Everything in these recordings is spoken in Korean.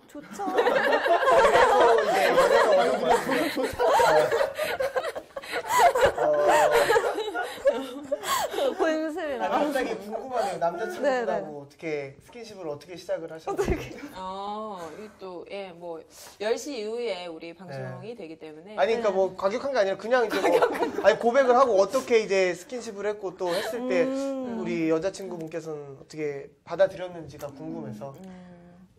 좋죠. 그래서 이제 연애가 어려운 본심이라. 갑자기 궁금하네요. 남자친구하고 어떻게 스킨십을 어떻게 시작을 하셨나요? 이게 또, 예, 뭐, 10시 이후에 우리 방송이 되기 때문에. 아니, 그러니까 뭐, 과격한 게 아니라 그냥 이제 뭐, 아니, 고백을 하고 어떻게 이제 스킨십을 했고 또 했을 때 우리 여자친구분께서는 어떻게 받아들였는지가 궁금해서.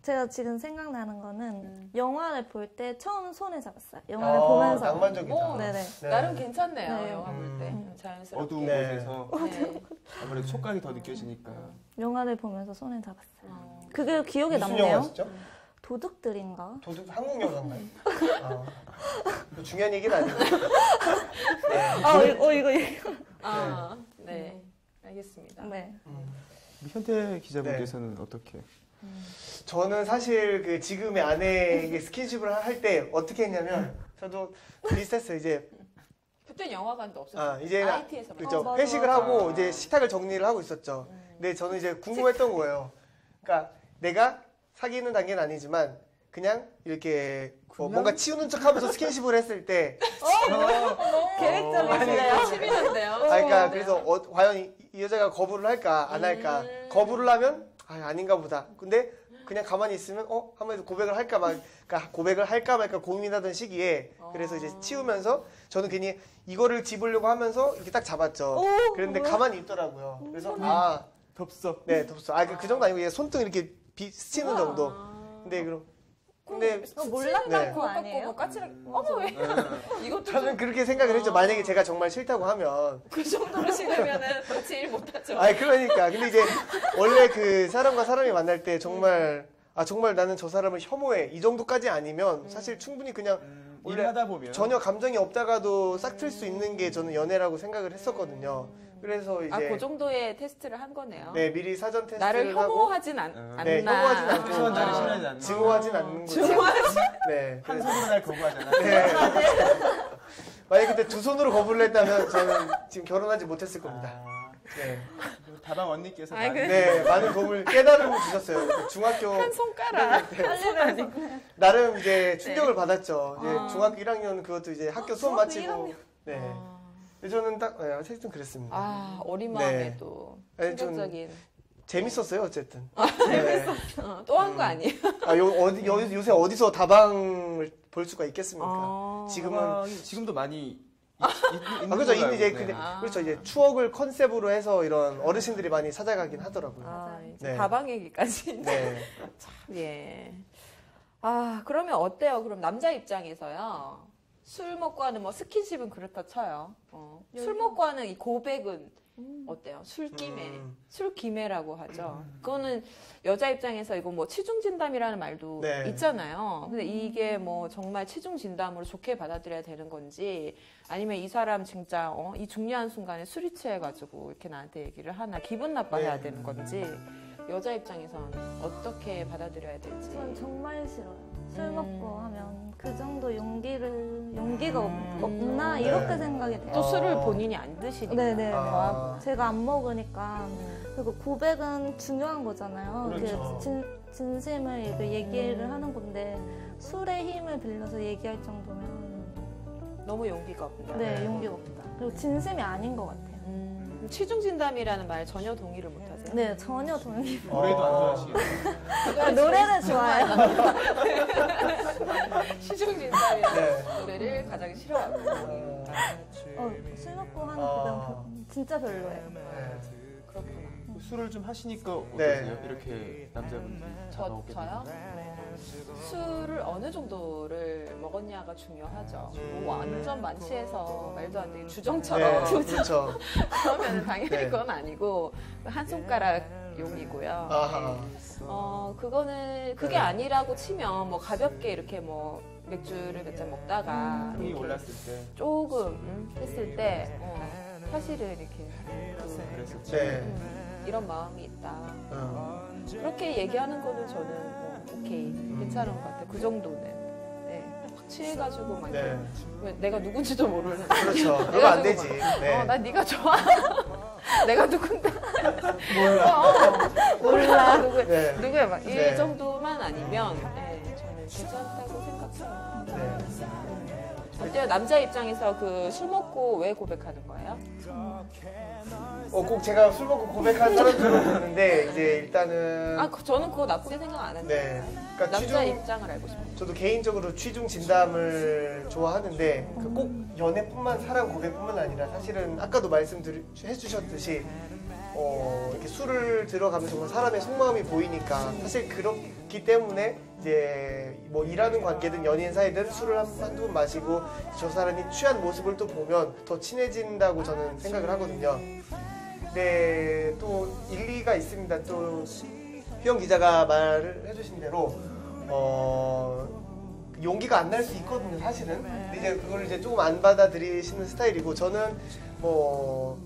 제가 지금 생각나는 거는 영화를 볼 때 처음 손을 잡았어요. 영화를 보면서. 낭만적이다. 네네. 나름 괜찮네요, 네. 영화 볼 때. 자연스럽게. 어두운 네. 곳에서 네. 아무래도 촉각이 더 느껴지니까. 영화를 보면서 손을 잡았어요. 그게 기억에 무슨 남네요. 영화였죠? 도둑들인가? 도둑 한국 영화인가요? 중요한 얘기는 아니고. 이거. 네. 알겠습니다. 네. 우리 현태 기자분께서는 어떻게? 저는 사실 그 지금의 아내에게 스킨십을 할 때 어떻게 했냐면 저도 비슷했어요. 이제 그때 영화관도 없었어요. 이제 IT에서 그렇죠. 맞아, 회식을 맞아. 하고 이제 식탁을 정리를 하고 있었죠. 근데 저는 이제 궁금했던 거예요. 그러니까 내가 사귀는 단계는 아니지만 그냥 이렇게 뭔가 치우는 척하면서 스킨십을 했을 때, 계획적이시네요. 열심히 한대요. 그러니까 그래서 과연 이 여자가 거부를 할까 안 할까? 거부를 하면 아닌가 보다. 근데 그냥 가만히 있으면 한번 고백을 할까 그러니까 고백을 할까 말까 고민하던 시기에 그래서 이제 치우면서 저는 괜히 이거를 집으려고 하면서 이렇게 딱 잡았죠. 그런데 가만히 있더라고요. 그래서 덥석. 네, 덥소. 그 정도 아니고 얘 손등 이렇게 스치는 정도. 근데 몰랐던 네. 거 아니에요? 뭐 까칠하게. 어머, 왜? 이것도 저는 그렇게 생각을 했죠. 만약에 제가 정말 싫다고 하면. 그 정도로 싫으면은 같이 일 못하죠. 그러니까. 근데 이제 원래 그 사람과 사람이 만날 때 정말 정말 나는 저 사람을 혐오해. 이 정도까지 아니면 사실 충분히 그냥 원래 일하다 보면 전혀 감정이 없다가도 싹 틀 수 있는 게 저는 연애라고 생각을 했었거든요. 그래서 이제 그 정도의 테스트를 한 거네요. 네, 미리 사전 테스트를 나를 하고 혐오하진 않나. 네, 혐오하진 않고 최소한 나를 싫어하지 않나. 증오하진 않는 거죠. 네. 한 손으로 날 거부하잖아. 네. 만약에 그때 두 손으로 거부를 했다면 저는 지금 결혼하지 못했을 겁니다. 네. 다방 언니께서 네, 많은 도움을 깨달음을 주셨어요. 중학교 한 손가락. 나름 이제 충격을 받았죠. 이제 중학교 1학년 그것도 이제 학교 수업 마치고 네. 저는 딱 어쨌든 그랬습니다. 어린 네. 마음에도 충격적인. 재밌었어요, 어쨌든. 또 한 거 아니에요? 요새 어디서 다방을 볼 수가 있겠습니까? 지금도 많이 그렇죠. 이제 그렇죠. 이제 추억을 컨셉으로 해서 이런 어르신들이 많이 찾아가긴 하더라고요. 이제 다방 얘기까지. 네. 참, 예. 그러면 어때요? 그럼 남자 입장에서요. 술 먹고 하는 뭐 스킨십은 그렇다 쳐요. 술 먹고 하는 이 고백은 어때요? 술김에라고 하죠. 그거는 여자 입장에서 이거 뭐 치중진담이라는 말도 네. 있잖아요. 근데 이게 뭐 정말 치중진담으로 좋게 받아들여야 되는 건지 아니면 이 사람 진짜 이 중요한 순간에 술이 취해가지고 이렇게 나한테 얘기를 하나 기분 나빠해야 되는 건지 여자 입장에선 어떻게 받아들여야 될지. 전 정말 싫어요. 술 먹고 하면 그 정도 용기가 없나 이렇게 생각이 돼요. 또 술을 본인이 안 드시니까. 네네. 제가 안 먹으니까. 그리고 고백은 중요한 거잖아요. 그렇죠. 진심을 얘기를 하는 건데 술의 힘을 빌려서 얘기할 정도면 너무 용기가 없다. 네, 용기가 없다. 그리고 진심이 아닌 것 같아요. 치중진담이라는 말 전혀 동의를 못하세요? 네, 전혀 동의. 노래도 안 좋아하시겠네요. 노래는 좋아요. 치중진담이라는 노래를 가장 싫어하고. 술 먹고 하는 고백 진짜 별로예요. 그렇구나. 술을 좀 하시니까 어떠세요? 네. 이렇게 남자분들이 저요? 술을 어느 정도를 먹었냐가 중요하죠. 뭐 완전 만취해서 말도 안 되게 주정처럼 네, 그렇죠. 그러면 당연히 그건 아니고 한 손가락 용이고요. 그게 아니라고 치면 뭐 가볍게 이렇게 뭐 맥주를 몇 잔 먹다가 흥이 올랐을 때 조금 했을 때 사실은 이렇게 그랬었죠. 네. 이런 마음이 있다. 그렇게 얘기하는 거는 저는 뭐 오케이 괜찮은 것 같아요. 그 정도는. 네. 확 취해가지고 막 왜 내가 누군지도 모르는. 그렇죠. 그러면 안 되지. 네. 난 네가 좋아. 내가 누군데? 몰라. 몰라. 네. 누구야? 막 이 네. 정도만 아니면 보면 네, 저는 괜찮다고 생각해요. 네. 어때요? 남자 입장에서 그 술 먹고 왜 고백하는 거예요? 꼭 제가 술 먹고 고백한 사람들은 있는데 이제 일단은 저는 그거 나쁘게 생각 안 했는데. 네. 그러니까 남자 입장을 알고 싶어요. 저도 개인적으로 취중 진담을 좋아하는데 꼭 연애뿐만 사랑 고백뿐만 아니라 사실은 아까도 말씀해주셨듯이 이렇게 술을 들어가면 정말 사람의 속마음이 보이니까 사실 그렇기 때문에 이제 뭐 일하는 관계든 연인 사이든 술을 한두 번 마시고 저 사람이 취한 모습을 또 보면 더 친해진다고 저는 생각을 하거든요. 네, 또 일리가 있습니다. 또 휘영 기자가 말을 해주신 대로 용기가 안 날 수 있거든요, 사실은. 근데 이제 그걸 이제 조금 안 받아들이시는 스타일이고 저는 뭐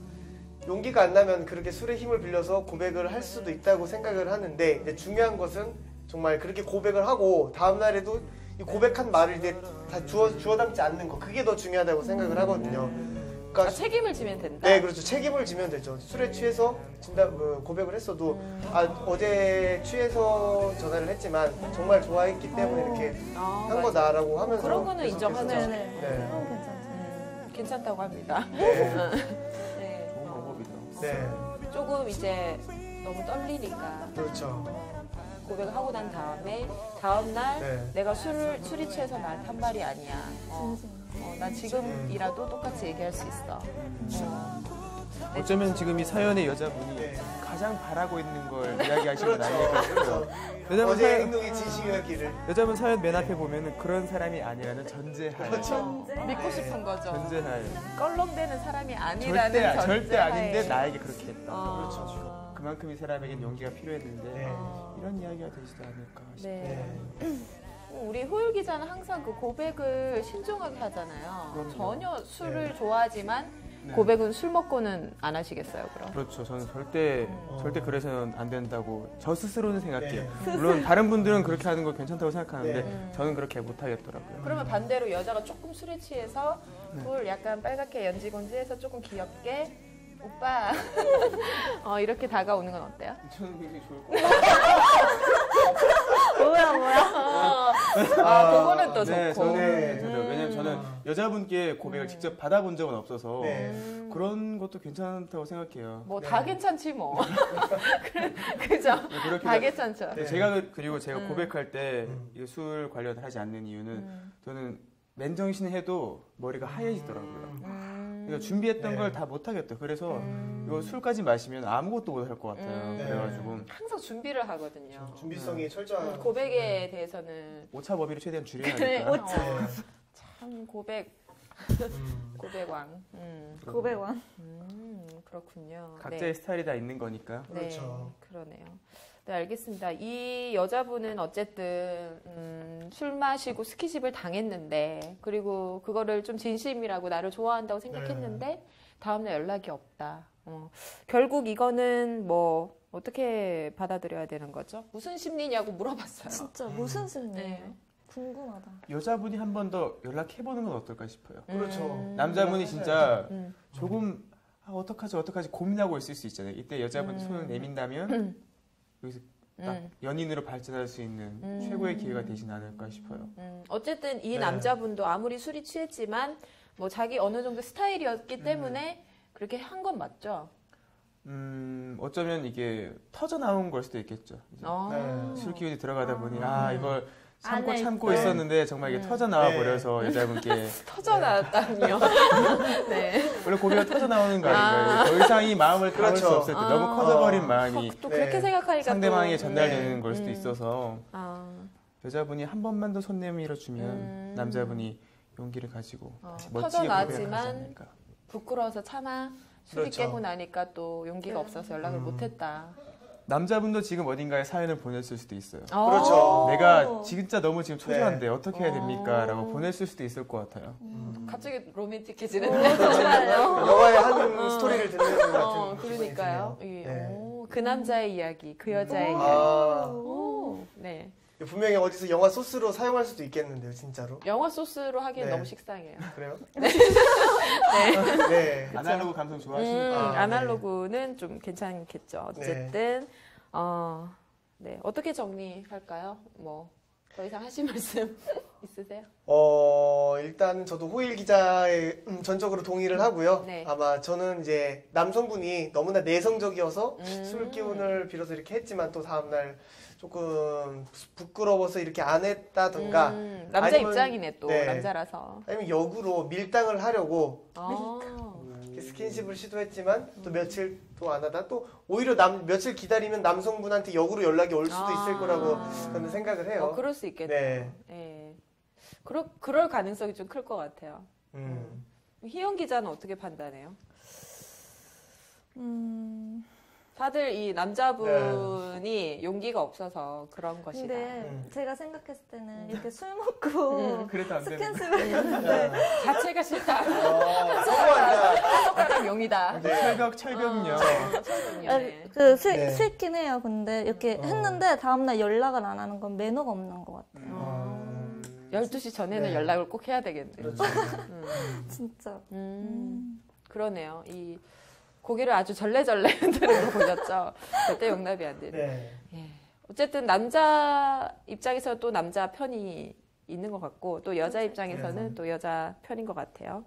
용기가 안 나면 그렇게 술의 힘을 빌려서 고백을 할 수도 있다고 생각을 하는데 이제 중요한 것은 정말 그렇게 고백을 하고 다음 날에도 이 고백한 말을 이제 다 주워 담지 않는 거 그게 더 중요하다고 생각을 하거든요. 그러니까 책임을 지면 된다. 네, 그렇죠. 책임을 지면 되죠. 술에 취해서 고백을 했어도 어제 취해서 전화를 했지만 정말 좋아했기 때문에 이렇게 한 거다라고 하면서 그런 거는 계속해서 인정하죠. 네. 그건 괜찮죠. 괜찮다고 합니다. 네. 네. 좋은 방법이다. 네, 조금 이제 너무 떨리니까 그렇죠. 고백을 하고 난 다음에 다음날 네. 내가 술이 취해서 난 한 말이 아니야. 나 지금이라도 똑같이 얘기할 수 있어. 어쩌면 지금 이 사연의 여자분이 네. 가장 바라고 있는 걸 이야기하시는 게 그렇죠. 아닐까 싶어요. 그렇죠. 어제 사연, 행동이 진심이었기를. 여자분 사연 맨 앞에 보면은 그런 사람이 아니라는 전제하에. 그렇죠. 믿고 싶은 거죠. 전제하에. 껄렁대는 사람이 아니라는 절대 아닌데 전제하에. 나에게 그렇게 했다. 그렇죠. 그만큼 이 사람에겐 용기가 필요했는데 네. 이런 이야기가 되지도 않을까 싶어요. 네. 우리 호율 기자는 항상 그 고백을 신중하게 하잖아요. 그럼요. 전혀 술을 네. 좋아하지만 네. 고백은 술 먹고는 안 하시겠어요, 그럼? 그렇죠. 저는 절대 그래서는 안 된다고 저 스스로는 생각해요. 네. 물론 다른 분들은 그렇게 하는 거 괜찮다고 생각하는데 네. 저는 그렇게 못 하겠더라고요. 그러면 반대로 여자가 조금 술에 취해서 그걸 약간 빨갛게 연지곤지해서 조금 귀엽게 오빠 이렇게 다가오는 건 어때요? 저는 굉장히 좋을 것 같아요. 뭐야. 그거는 또 네, 좋고. 왜냐면 저는 여자분께 고백을 직접 받아본 적은 없어서 네. 그런 것도 괜찮다고 생각해요. 뭐 다 괜찮지 뭐. 그죠? 네, 그렇게 다 괜찮죠. 네. 그리고 제가 고백할 때 이게 술 관련 하지 않는 이유는 저는 맨정신 해도 머리가 하얘지더라고요. 그러니까 준비했던 네. 걸 다 못하겠다. 그래서 이거 술까지 마시면 아무것도 못 할 것 같아요. 네. 그래가지고 항상 준비를 하거든요. 준비성이 철저한 고백에 대해서는 오차 범위를 최대한 줄여야 그래, 하니까. 참 고백왕. 고백왕. 그렇군요. 각자의 스타일이 다 있는 거니까. 그렇죠. 네, 그러네요. 네, 알겠습니다. 이 여자분은 어쨌든 술 마시고 스킨십을 당했는데 그리고 그거를 좀 진심이라고 나를 좋아한다고 생각했는데 다음날 연락이 없다. 결국 이거는 뭐 어떻게 받아들여야 되는 거죠? 무슨 심리냐고 물어봤어요. 진짜 무슨 심리예요? 네. 궁금하다. 여자분이 한 번 더 연락해보는 건 어떨까 싶어요. 그렇죠. 남자분이 진짜 음. 조금 어떡하지 고민하고 있을 수 있잖아요. 이때 여자분이 손을 내민다면 여기서 딱 연인으로 발전할 수 있는 최고의 기회가 되진 않을까 싶어요. 어쨌든 이 네. 남자분도 아무리 술이 취했지만 뭐 자기 어느 정도 스타일이었기 때문에 그렇게 한 건 맞죠? 어쩌면 이게 터져 나온 걸 수도 있겠죠. 이제 네. 술 기운이 들어가다 보니 이걸 안에 참고 있어요. 있었는데 정말 이게 터져 나와 네. 버려서 여자분께 터져 나왔다니요. 네. 원래 고개가 터져 나오는 거 아닌가요? 더 이상 이 마음을 담을 수 그렇죠. 없을 때 너무 커져버린 마음이 또 네. 그렇게 생각하니까 상대방에게 또, 전달되는 걸 수도 있어서 아, 여자분이 한 번만 더 손 내밀어 주면 남자분이 용기를 가지고 다시 멋지게 터져 고백을 하지 나왔지만 않을까. 부끄러워서 차마 술이 그렇죠. 깨고 나니까 또 용기가 없어서 연락을 못했다. 남자분도 지금 어딘가에 사연을 보냈을 수도 있어요. 그렇죠. 내가 진짜 너무 지금 초조한데 어떻게 해야 됩니까? 라고 보냈을 수도 있을 것 같아요. 갑자기 로맨틱해지는데. 영화의 한 스토리를 듣는 것 같은 기분이 그러니까요. 드네요. 이, 네. 그 남자의 이야기, 그 여자의 이야기. 아, 네. 분명히 어디서 영화 소스로 사용할 수도 있겠는데요, 진짜로. 영화 소스로 하기엔 네. 너무 식상해요. 그래요? 네. 네. 아날로그 감성 좋아하시니까. 네. 아날로그는 좀 괜찮겠죠. 어쨌든 네, 어떻게 정리할까요? 뭐 더 이상 하실 말씀 있으세요? 일단 저도 호일 기자의 전적으로 동의를 하고요. 네. 아마 저는 이제 남성분이 너무나 내성적이어서 술 기운을 빌어서 이렇게 했지만 또 다음날 조금 부끄러워서 이렇게 안 했다든가 남자 아니면, 입장이네 또 네. 남자라서. 아니면 역으로 밀당을 하려고 아. 이렇게 스킨십을 시도했지만 또 며칠 또 안 하다 또 오히려 며칠 기다리면 남성분한테 역으로 연락이 올 수도 있을 거라고 저는 생각을 해요. 그럴 수 있겠네요. 네. 예. 그럴 가능성이 좀 클 것 같아요. 희영 기자는 어떻게 판단해요? 다들 이 남자분이 용기가 없어서 그런 것이다. 근데 제가 생각했을 때는 이렇게 술 먹고 그래도 안 되는 스킨십을 했는데 자체가 싫다. 성공한다. 손가락 용이다. 철벽은요. 네. 네. 싫긴 해요. 근데 이렇게 했는데 다음날 연락을 안 하는 건 매너가 없는 것 같아요. 12시 전에는 네. 연락을 꼭 해야 되겠네요. 그렇죠. 진짜. 그러네요. 이 고개를 아주 절레절레 흔드는 거 보셨죠? 절대 용납이 안 되는. 네. 예. 어쨌든 남자 입장에서 또 남자 편이 있는 것 같고 또 여자 입장에서는 또 여자 편인 것 같아요.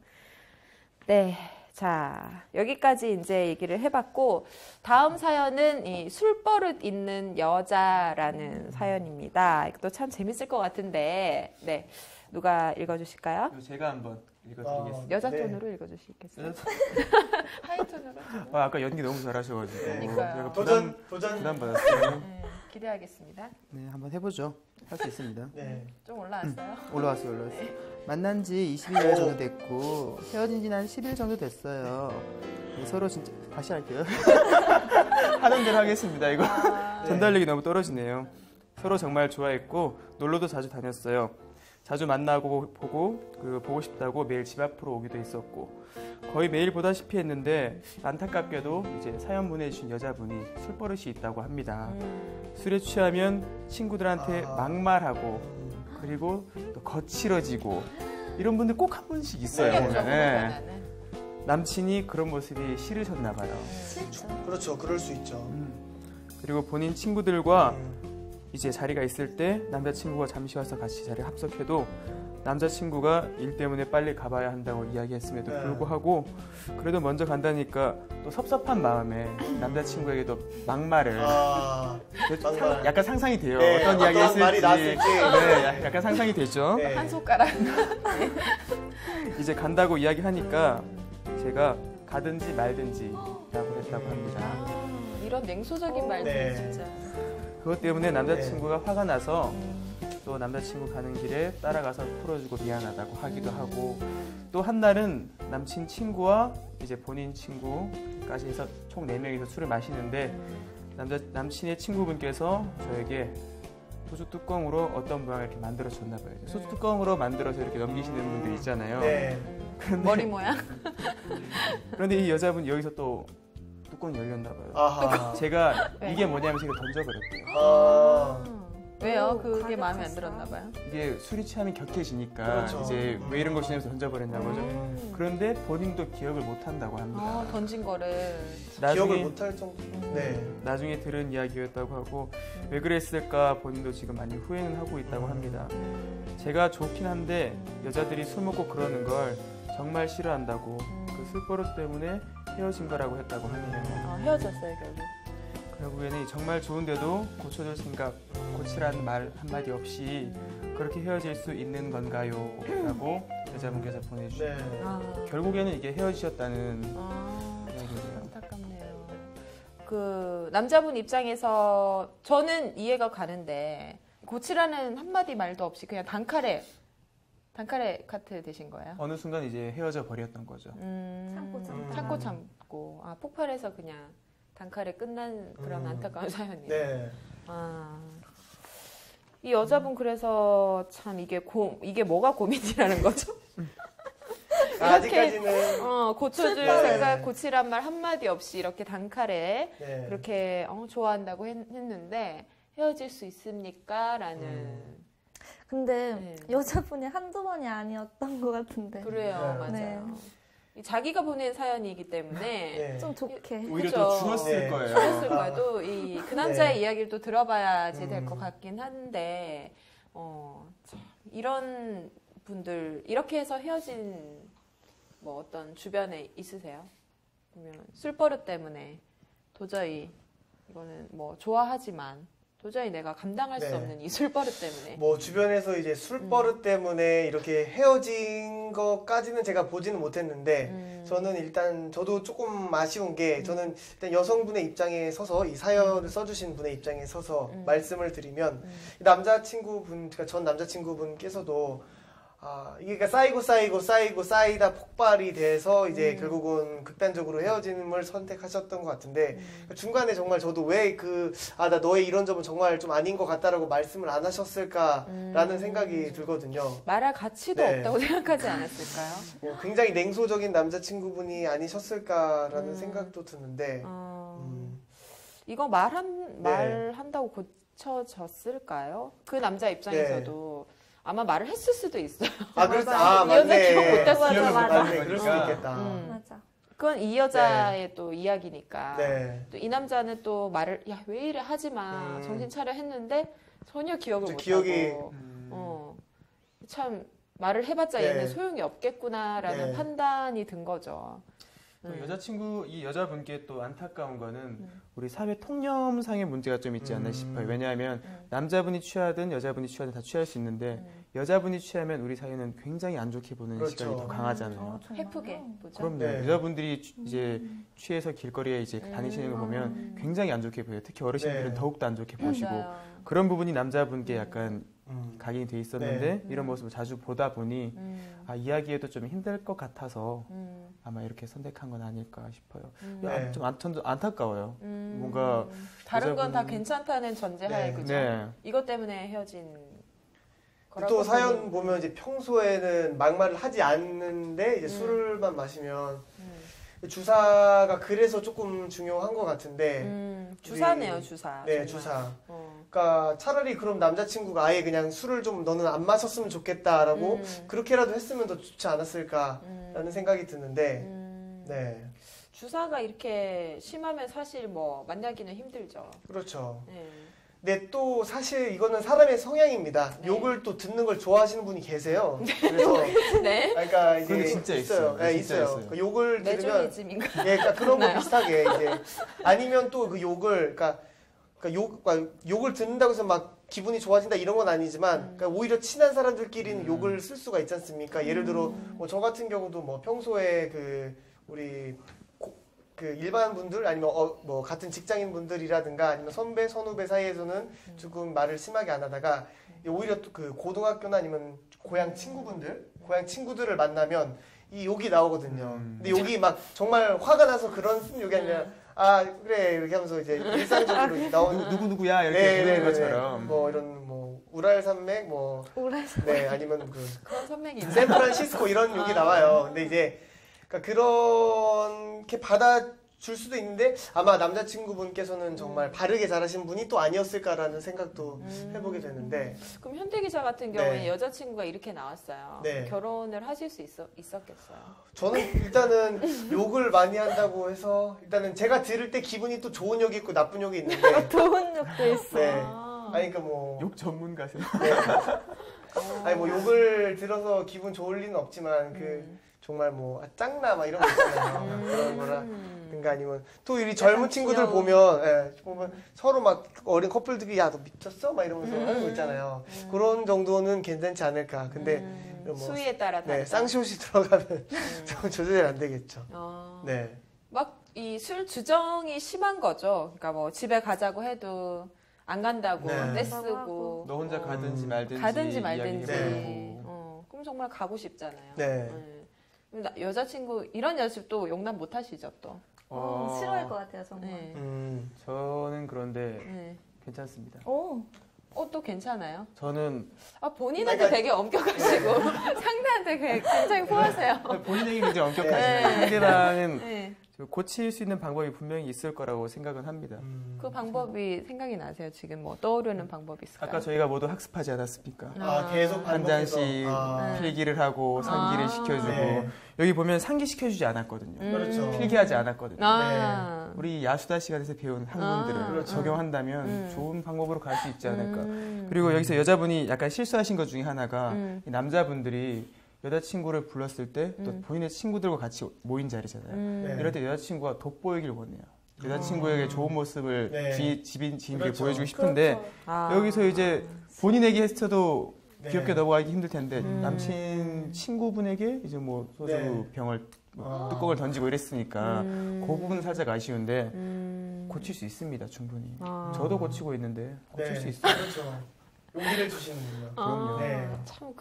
네. 자, 여기까지 이제 얘기를 해봤고 다음 사연은 이 술버릇 있는 여자라는 사연입니다. 이것도 참 재밌을 것 같은데 네. 누가 읽어주실까요? 제가 한번 읽어드리겠습니다. 여자 네. 톤으로 읽어주시겠어요? 하이톤으로? 아까 연기 너무 잘하셔가지고 그러니까요. 제가 도전. 부담 받았어요. 네, 기대하겠습니다. 네, 한번 해보죠. 할 수 있습니다. 네. 좀 올라왔어요? 올라왔어요. 만난 지 20일 정도 됐고 헤어진 지는 한 10일 정도 됐어요. 네, 서로 진짜 다시 할게요. 하던 대로 하겠습니다. 이거 아, 전달력이 너무 떨어지네요. 서로 정말 좋아했고 놀러도 자주 다녔어요. 자주 만나고 보고 싶다고 매일 집 앞으로 오기도 했었고 거의 매일 보다시피 했는데 안타깝게도 이제 사연 보내주신 여자분이 술버릇이 있다고 합니다. 술에 취하면 친구들한테 막말하고 그리고 또 거칠어지고 이런 분들 꼭 한 분씩 있어요. 보면은 남친이 그런 모습이 싫으셨나 봐요. 그렇죠. 그럴 수 있죠. 그리고 본인 친구들과 이제 자리가 있을 때 남자친구가 잠시 와서 같이 자리에 합석해도 남자친구가 일 때문에 빨리 가봐야 한다고 이야기했음에도 불구하고 그래도 먼저 간다니까 또 섭섭한 마음에 남자친구에게도 막말을 막말. 약간 상상이 돼요. 네, 어떤 이야기 어떤 말이 했을지 나왔을지. 네, 약간 상상이 되죠. 네. 한 손가락. 이제 간다고 이야기하니까 제가 가든지 말든지 라고 했다고 합니다. 이런 냉소적인 말들 네. 진짜. 그것 때문에 남자친구가 화가 나서 또 남자친구 가는 길에 따라가서 풀어주고 미안하다고 하기도 하고 또 한 날은 남친 친구와 이제 본인 친구까지 해서 총 4명이서 술을 마시는데 남친의 친구분께서 저에게 소주 뚜껑으로 어떤 모양을 이렇게 만들어 줬나 봐요. 소주 뚜껑으로 만들어서 이렇게 넘기시는 분들 있잖아요. 네. 머리 모양? 그런데 이 여자분 여기서 또 뚜껑이 열렸나 봐요. 아하. 제가 네. 이게 뭐냐면 제가 던져버렸대요. 아. 왜요? 그게 마음에 안 들었나 봐요. 이게 술이 취하면 격해지니까 그렇죠. 이제 왜 이런 거 신으면서 던져버렸나 보죠. 그런데 본인도 기억을 못 한다고 합니다. 아, 던진 거를. 기억을 못할 정도. 네. 나중에 들은 이야기였다고 하고 왜 그랬을까 본인도 지금 많이 후회는 하고 있다고 합니다. 제가 좋긴 한데 여자들이 술 먹고 그러는 걸 정말 싫어한다고 그 술버릇 때문에 헤어진 거라고 했다고 하네요. 헤어졌어요, 결국. 결국에는 정말 좋은데도 고쳐줄 생각, 고치라는 말 한마디 없이 그렇게 헤어질 수 있는 건가요? 라고 여자분께서 보내주셨어요. 네. 결국에는 이게 헤어지셨다는 아, 이야기예요. 안타깝네요. 그 남자분 입장에서 저는 이해가 가는데 고치라는 한마디 말도 없이 그냥 단칼에 카트 되신 거예요? 어느 순간 이제 헤어져 버렸던 거죠. 참고 참고 아 폭발해서 그냥 단칼에 끝난 그런 안타까운 사연이에요. 네. 아, 이 여자분 그래서 참 이게 뭐가 고민이라는 거죠? 아직까지는 고쳐줄 네. 생각, 고치란 말 한마디 없이 이렇게 단칼에 네. 그렇게 좋아한다고 했는데 헤어질 수 있습니까? 라는 근데 네. 여자분이 한두 번이 아니었던 것 같은데. 그래요, 네. 맞아요. 네. 자기가 보낸 사연이기 때문에 네. 좀 좋게. 오히려 그죠. 또 주었을 네. 거예요. 그랬을 거야. 또 그 남자의 네. 이야기를 또 들어봐야지 될 것 음. 같긴 한데, 참, 이런 분들, 이렇게 해서 헤어진 뭐 어떤 주변에 있으세요? 보면 술버릇 때문에 도저히 이거는 뭐 좋아하지만 도저히 내가 감당할 수 네. 없는 이 술버릇 때문에. 뭐 주변에서 이제 술버릇 때문에 이렇게 헤어진 것까지는 제가 보지는 못했는데 저는 일단 저도 조금 아쉬운 게 저는 일단 여성분의 입장에 서서 이 사연을 써주신 분의 입장에 서서 말씀을 드리면 이 남자친구분, 그러니까 전 남자친구분께서도 이게 그러니까 쌓이고 쌓이다 폭발이 돼서 이제 결국은 극단적으로 헤어짐을 선택하셨던 것 같은데 중간에 정말 저도 왜 나 너의 이런 점은 정말 좀 아닌 것 같다라고 말씀을 안 하셨을까라는 생각이 들거든요. 말할 가치도 네. 없다고 생각하지 않았을까요? 굉장히 냉소적인 남자친구분이 아니셨을까라는 생각도 드는데 이거 말한다고 고쳐졌을까요? 그 남자 입장에서도 아마 말을 했을 수도 있어요. 그렇죠. 이 여자 맞네. 기억 못했어. 기억을 맞네. 그럴 수 그러니까. 있겠다. 맞아. 그건 이 여자의 또 이야기니까. 네. 또 이 남자는 또 말을 야 왜 이래 하지 마 정신 차려 했는데 전혀 기억을 못 기억이- 하고 참 말을 해봤자 네. 얘는 소용이 없겠구나라는 네. 판단이 든 거죠. 또 이 여자분께 또 안타까운 거는 우리 사회 통념상의 문제가 좀 있지 않나 싶어요. 왜냐하면 남자분이 취하든 여자분이 취하든 다 취할 수 있는데 여자분이 취하면 우리 사회는 굉장히 안 좋게 보는 그렇죠. 시각이 더 강하잖아요. 해프게 보죠. 그럼요. 네. 여자분들이 이제 취해서 길거리에 이제 다니시는 거 보면 굉장히 안 좋게 보여요. 특히 어르신들은 네. 더욱더 안 좋게 보시고 맞아요. 그런 부분이 남자분께 약간 각인이 돼 있었는데 네. 이런 모습을 자주 보다 보니 이야기에도 좀 힘들 것 같아서 아마 이렇게 선택한 건 아닐까 싶어요. 네. 좀 안타까워요. 뭔가 다른 건 다 여자분- 괜찮다는 전제하에 네. 그죠? 네. 이것 때문에 헤어진 거라고 또 사연 보는- 보면 이제 평소에는 막말을 하지 않는데 이제 술만 마시면 주사가 그래서 조금 중요한 것 같은데 주사네요, 주사. 네, 정말. 주사. 어. 그러니까 차라리 그럼 남자친구가 아예 그냥 술을 좀 너는 안 마셨으면 좋겠다라고 그렇게라도 했으면 더 좋지 않았을까라는 생각이 드는데 네, 주사가 이렇게 심하면 사실 뭐 만나기는 힘들죠. 그렇죠. 네. 근데 또 사실 이거는 사람의 성향입니다. 네. 욕을 또 듣는 걸 좋아하시는 분이 계세요. 그래서 네. 그러니까 이제 그건 진짜 있어요. 네, 진짜 있어요. 있어요. 그러니까 욕을 들으면 메조리즘인가? 예, 그러니까 그런 거 있나요? 비슷하게 이제 아니면 또 그 욕을 그러니까 욕을 듣는다고 해서 막 기분이 좋아진다 이런 건 아니지만 그러니까 오히려 친한 사람들끼리는 욕을 쓸 수가 있지 않습니까? 예를 들어 뭐 저 같은 경우도 뭐 평소에 우리 그 일반 분들 아니면 뭐 같은 직장인 분들이라든가 아니면 선배 선후배 사이에서는 조금 말을 심하게 안 하다가 오히려 또 그 고등학교나 아니면 고향 친구들을 만나면 이 욕이 나오거든요. 근데 욕이 막 정말 화가 나서 그런 쓴 욕이 아니라 그래 이렇게 하면서 이제 일상적으로 나오는 누구야 이렇게 네, 부르는 네, 것처럼. 뭐 이런 뭐 우랄산맥 뭐 오래서. 네, 아니면 그런 선명이 있나? 샌프란시스코 이런 욕이 나와요. 근데 이제 그러니까 그렇게 받아줄 수도 있는데 아마 남자친구분께서는 정말 바르게 잘하신 분이 또 아니었을까라는 생각도 해보게 되는데 그럼 현대 기자 같은 경우에 네. 여자친구가 이렇게 나왔어요. 네. 결혼을 하실 수 있었겠어요? 저는 일단은 욕을 많이 한다고 해서 일단은 제가 들을 때 기분이 또 좋은 욕이 있고 나쁜 욕이 있는데 좋은 욕도 있어. 네. 아. 아니 그러니까 뭐 욕 전문가세요. 아니 뭐 욕을 들어서 기분 좋을 리는 없지만 정말 뭐 짱나 막 이런 거 있잖아요. 그런 거라든가 아니면 또 이 젊은 친구들 보면 서로 막 어린 커플들이 야 너 미쳤어? 막 이러면서 하는 거 있잖아요. 그런 정도는 괜찮지 않을까. 근데 뭐 수위에 따라 다르다. 네, 쌍시옷이 들어가면 좀 조절이 안 되겠죠. 네. 막 이 술 주정이 심한 거죠. 그러니까 뭐 집에 가자고 해도 안 간다고 네. 떼쓰고 너 혼자 가든지 말든지. 가든지 말든지. 네. 그럼 정말 가고 싶잖아요. 네. 그럼 여자친구 이런 연습 또 용납 못 하시죠 또. 싫어할 것 같아요, 정말. 네. 저는 그런데 네. 괜찮습니다. 오. 또 괜찮아요? 저는 본인한테 그러니까- 되게 엄격하시고 상대한테 굉장히 포하세요. 본인에게 굉장히 엄격하지만 네. 상대방은 네. 고칠 수 있는 방법이 분명히 있을 거라고 생각은 합니다. 그 방법이 생각이 나세요? 지금 뭐 떠오르는 방법이 있을까요? 아까 저희가 모두 학습하지 않았습니까? 계속 한 잔씩 반복해서. 필기를 하고 상기를 시켜주고 네. 여기 보면 상기 시켜주지 않았거든요. 그렇죠. 필기하지 않았거든요. 아. 우리 야수다 시간에서 배운 학문들을 그렇죠. 적용한다면 좋은 방법으로 갈 수 있지 않을까. 음. 그리고 여기서 여자분이 약간 실수하신 것 중에 하나가 음. 이 남자분들이 여자친구를 불렀을 때 또 본인의 친구들과 같이 모인 자리잖아요. 네. 이럴 때 여자친구가 돋보이길 원해요. 여자친구에게 좋은 모습을 네. 지인에게 그렇죠. 보여주고 싶은데 아. 여기서 이제 본인에게 했어도 네. 귀엽게 넘어가기 힘들 텐데 남친 친구분에게 이제 뭐 소주 네. 병을 뚜껑을 던지고 이랬으니까 그 부분은 살짝 아쉬운데 음. 고칠 수 있습니다 충분히. 아. 저도 고치고 있는데 고칠 네. 수 있어요. 그렇죠. 용기를 주시는군요. 그럼요. 네. 참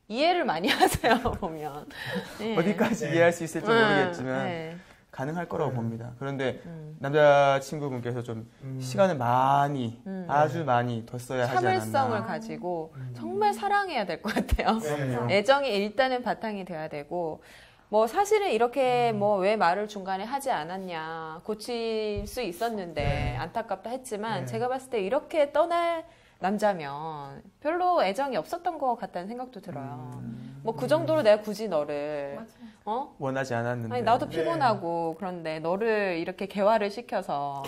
이해를 많이 하세요 보면. 네. 어디까지 네. 이해할 수 있을지 모르겠지만 네. 가능할 거라고 봅니다. 그런데 음. 남자친구분께서 좀 시간을 많이 아주 많이 뒀어야 하지 참을성을 않았나. 가지고 정말 사랑해야 될 것 같아요. 네. 애정이 일단은 바탕이 돼야 되고 뭐 사실은 이렇게 뭐 왜 말을 중간에 하지 않았냐 고칠 수 있었는데 안타깝다 했지만 네. 제가 봤을 때 이렇게 떠날 남자면 별로 애정이 없었던 것 같다는 생각도 들어요. 뭐 그 정도로 내가 굳이 너를 원하지 않았는데. 아니 나도 네. 피곤하고 그런데 너를 이렇게 개화를 시켜서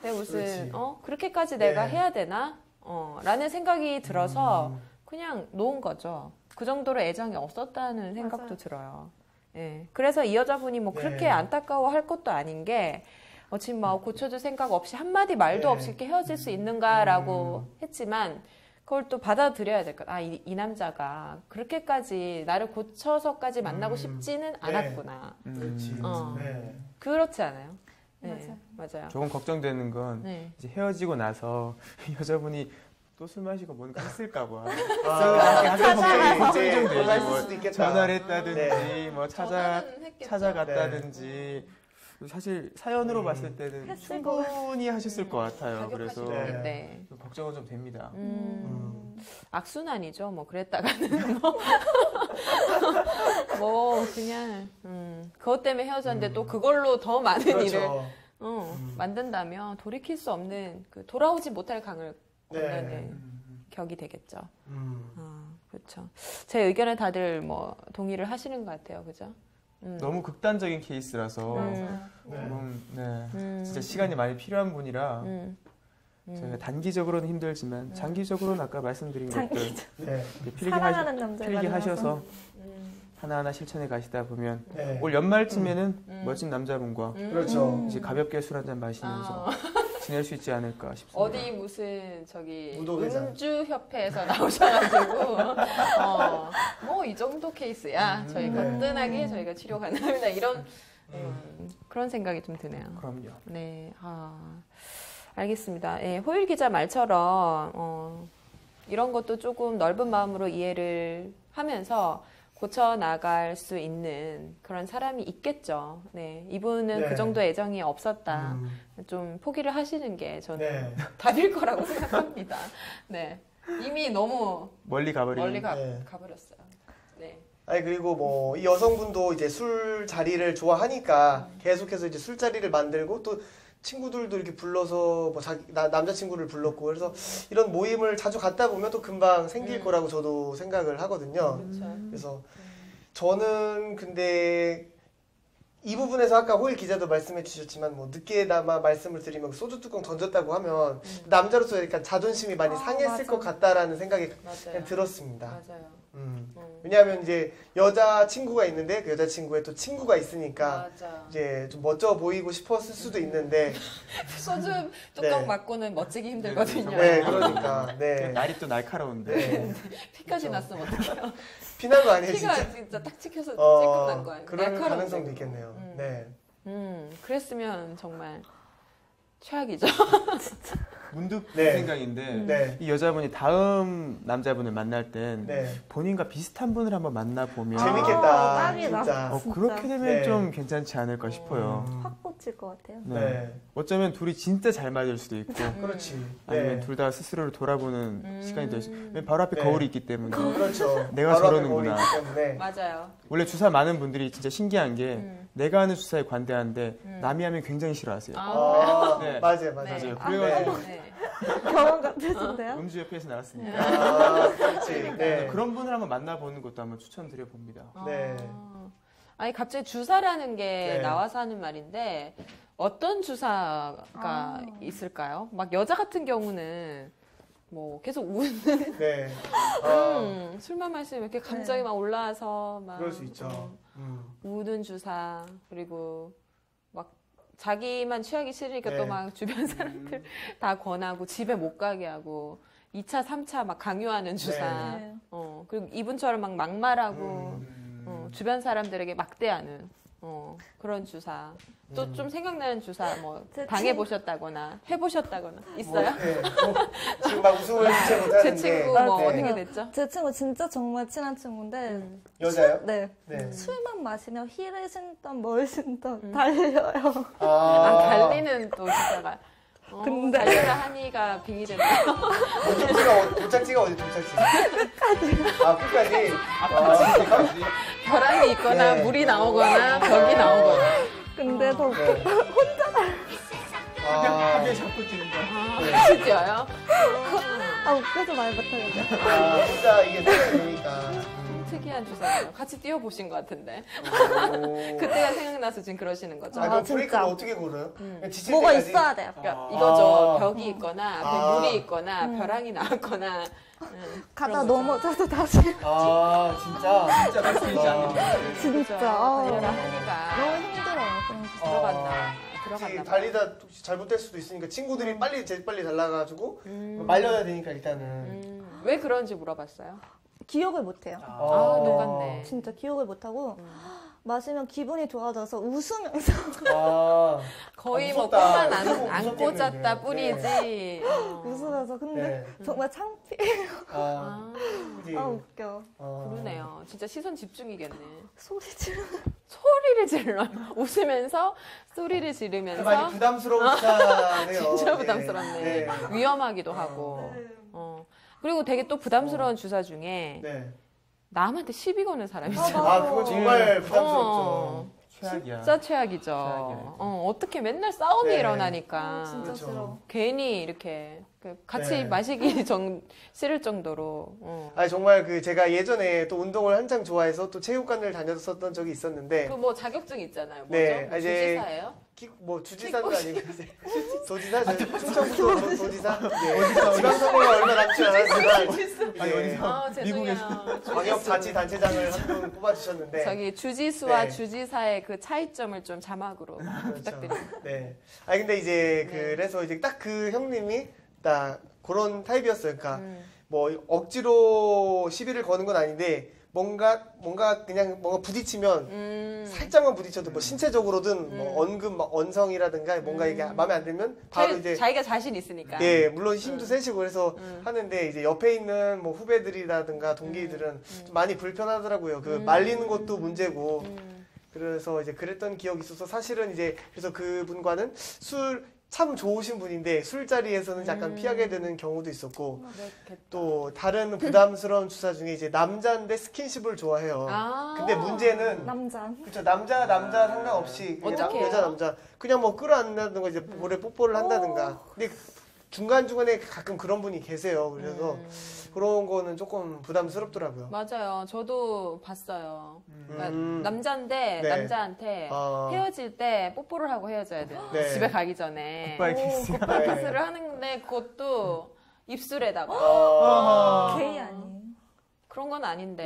내가 무슨 그렇지. 그렇게까지 내가 네. 해야 되나? 라는 생각이 들어서 그냥 놓은 거죠. 그 정도로 애정이 없었다는 생각도 맞아요. 들어요. 예. 그래서 이 여자분이 뭐 네. 그렇게 안타까워할 것도 아닌 게 지금 뭐 고쳐줄 생각 없이 한마디 말도 네. 없이 이렇게 헤어질 수 있는가라고 했지만 그걸 또 받아들여야 될 것. 이 남자가 그렇게까지 나를 고쳐서까지 만나고 싶지는 않았구나. 그렇지. 네. 그렇지 않아요? 네, 맞아요. 조금 걱정되는 건 네. 이제 헤어지고 나서 여자분이 또 술 마시고 뭔가 했을까봐. 이제 걱정되지. 올라갈 뭐 수도 있겠다. 전화를 했다든지 네. 뭐 전화는 했겠죠. 찾아갔다든지. 사실 사연으로 봤을 때는 했을 충분히 하셨을 것 같아요. 그래서 가격하시는 네. 걱정은 좀 됩니다. 악순환이죠. 뭐 그랬다가는 뭐 그냥 그것 때문에 헤어졌는데 또 그걸로 더 많은 일을 그렇죠. 만든다면 돌이킬 수 없는 돌아오지 못할 강을 건너는 네. 격이 되겠죠. 그렇죠. 제 의견을 다들 뭐 동의를 하시는 것 같아요. 그죠? 너무 극단적인 케이스라서 진짜 시간이 많이 필요한 분이라 저희가 단기적으로는 힘들지만 장기적으로는 아까 말씀드린 것들 네. 사랑하는 남자를 필기하셔서 하나하나 실천해 가시다 보면 네. 올 연말쯤에는 멋진 남자분과 그렇죠. 이제 가볍게 술 한잔 마시면서 지낼 수 있지 않을까 싶습니다. 어디 무슨 무도회장. 음주협회에서 나오셔가지고 뭐 이 정도 케이스야 저희 거뜬하게 저희가 치료 가능합니다 이런 그런 생각이 좀 드네요. 그럼요. 네, 알겠습니다. 예, 호율 기자 말처럼 이런 것도 조금 넓은 마음으로 이해를 하면서 고쳐 나갈 수 있는 그런 사람이 있겠죠. 네, 이분은 네. 그 정도 애정이 없었다. 좀 포기를 하시는 게 저는 네. 답일 거라고 생각합니다. 네, 이미 너무 멀리 가버린 멀리 네. 가버렸어요. 네. 아니 그리고 뭐 이 여성분도 이제 술 자리를 좋아하니까 계속해서 이제 술자리를 만들고 또 친구들도 이렇게 불러서 뭐 남자친구를 불렀고 그래서 이런 모임을 자주 갔다 보면 또 금방 생길 거라고 저도 생각을 하거든요. 그렇죠. 그래서 저는 근데 이 부분에서 아까 호일 기자도 말씀해 주셨지만 뭐 늦게나마 말씀을 드리면 소주 뚜껑 던졌다고 하면 남자로서 약간 자존심이 많이 상했을 맞아. 것 같다라는 생각이 맞아요. 그냥 들었습니다. 맞아요. 왜냐하면 이제 여자 친구가 있는데 그 여자 친구의 또 친구가 있으니까 맞아. 이제 좀 멋져 보이고 싶었을 수도 있는데 소주 뚜껑 네. 맞고는 멋지기 힘들거든요. 네 그러니까 네 날이 또 날카로운데 피까지 났으면 어떡해요. 피난 거 아니에요 피가 진짜? 진짜 딱 찍혀서 찔끔 난 거예요. 그럴 날카로운데. 가능성도 있겠네요. 네. 그랬으면 정말 최악이죠. 문득 네. 그 생각인데 네. 이 여자분이 다음 남자분을 만날 땐 네. 본인과 비슷한 분을 한번 만나보면 재밌겠다. 딱이다. 진짜. 진짜. 그렇게 되면 네. 좀 괜찮지 않을까 싶어요. 확 헤어질 것 같아요. 네. 네. 어쩌면 둘이 진짜 잘 맞을 수도 있고 그렇지. 아니면 네. 둘 다 스스로를 돌아보는 시간이 될 수. 왜냐면 바로 앞에 네. 거울이 있기 때문에 그렇죠. 내가 바로 앞에 저러는구나. 거울이 있기 때문에. 맞아요. 원래 주사 많은 분들이 진짜 신기한 게 내가 하는 주사에 관대한데 남이 하면 굉장히 싫어하세요. 네. 맞아요. 맞아요. 네. 그래가지고 네. 경험 같으신데요? 음주 협회에서 나왔으니까 그렇지. 네. 그런 분을 한번 만나보는 것도 한번 추천드려 봅니다. 네. 아니 갑자기 주사라는 게 네. 나와서 하는 말인데 어떤 주사가 있을까요? 막 여자 같은 경우는 뭐 계속 우는 네. 술만 마시면 이렇게 감정이 막 올라와서 막 그럴 수 있죠. 우는 주사 그리고 막 자기만 취하기 싫으니까 네. 또 막 주변 사람들 다 권하고 집에 못 가게 하고 2차, 3차 막 강요하는 주사 네. 그리고 이분처럼 막 막말하고 주변 사람들에게 막대하는 그런 주사 또 좀 생각나는 주사 뭐 제 당해보셨다거나 해보셨다거나 있어요? 네. 지금 막 웃음을 주체 못하는데. 제 친구 뭐 네. 어떻게 됐죠? 제 친구 진짜 정말 친한 친구인데 여자요? 네. 네. 술만 마시면 힐을 신던 뭘 신던 달려요. 달리는 또 주사가 근데- 달려라 하니가 빙이 된다. 도착지가 어디 도착지? 끝까지. 끝까지. 벼랑이 있거나 네. 물이 나오거나 벽이 나오거나 근데 더 네. 하게 자꾸 뛰는 거야. 진짜요? 웃겨서 말 못하겠어요. 혼자 이게 되니까. 특이한 주사예요. 같이 뛰어보신 것 같은데 오. 그때가 생각나서 지금 그러시는 거죠? 그럼 진짜. 브레이크를 어떻게 고르요? 그냥 지칠 뭐가 때까지? 있어야 돼요. 그러니까 이거죠. 아. 벽이 있거나 앞에 아. 물이 있거나 벼랑이 나왔거나 가다 넘어져도 다시 진짜? 진짜 말씀이지 않는 진짜 달려라 하니까 너무 힘들어요. 그런 거. 들어갔나 그치, 들어갔나 봐요. 달리다 잘못될 수도 있으니까 친구들이 제일 빨리 달라가지고 말려야 되니까 일단은. 왜 그런지 물어봤어요. 기억을 못해요. 똑같네. 진짜 기억을 못하고 마시면 기분이 좋아져서 웃으면서 거의 아, 뭐 무섭다. 꽃만 무서워, 안 무섭겠는데. 꽂았다 뿐이지. 웃으면서 근데 네. 정말 창피해요. 그치. 웃겨. 그러네요. 진짜 시선 집중이겠네. 소리 지르. 소리를 질러. 웃으면서 소리를 지르면서 많이 부담스러운 주사네요. 진짜 네. 부담스럽네. 네. 위험하기도 하고. 그리고 되게 또 부담스러운 주사 중에 네. 남한테 시비 거는 사람이 있어요. 그건 정말 부담스럽죠. 최악이야. 진짜 최악이죠. 최악이야. 어떻게 맨날 싸움이 네. 일어나니까. 진짜 그렇죠. 싫어. 괜히 이렇게 같이 네. 마시기 싫을 정도로. 정말 제가 예전에 또 운동을 한창 좋아해서 또 체육관을 다녔었던 적이 있었는데 그 뭐 자격증 있잖아요. 뭐죠? 네, 뭐 이제 주지사예요? 주지사는 아니고 도지사죠. 충청북도 도지사. 지방선거가 얼마 남지 않았지만 이제 죄송해요. 광역자치단체장을 한 분 뽑아주셨는데 저기 주지수와 네. 주지사의 그 차이점을 좀 자막으로 부탁드립니다. 네. 근데 이제 네. 그래서 이제 딱 그 형님이 딱 그런 타입이었어요. 그러니까 뭐 억지로 시비를 거는 건 아닌데 뭔가 그냥 뭔가 부딪히면 살짝만 부딪혀도 뭐 신체적으로든 뭐 언급 막 언성이라든가 뭔가 이게 마음에 안 들면 바로 이제 자기가 자신 있으니까. 예, 물론 힘도 세시고 그래서 하는데 이제 옆에 있는 뭐 후배들이라든가 동기들은 좀 많이 불편하더라고요. 그 말리는 것도 문제고. 그래서 이제 그랬던 기억이 있어서 사실은 이제 그래서 그분과는 참 좋으신 분인데 술자리에서는 약간 피하게 되는 경우도 있었고 또 다른 부담스러운 주사 중에 이제 남자인데 스킨십을 좋아해요. 근데 문제는 남자. 그렇죠. 남자 상관없이 그냥 어떻게 해요? 여자 남자 그냥 뭐 끌어안는다든가 이제 볼에 뽀뽀를 한다든가. 근데 중간중간에 가끔 그런 분이 계세요. 그래서 그런 거는 조금 부담스럽더라고요. 맞아요. 저도 봤어요. 그러니까 음. 남자인데 네. 남자한테 헤어질 때 뽀뽀를 하고 헤어져야 돼요. 네. 집에 가기 전에. 굿바이 키스. 굿바이 네. 키스를 하는데 그것도 입술에다가. 게이 아니에요. 그런 건 아닌데.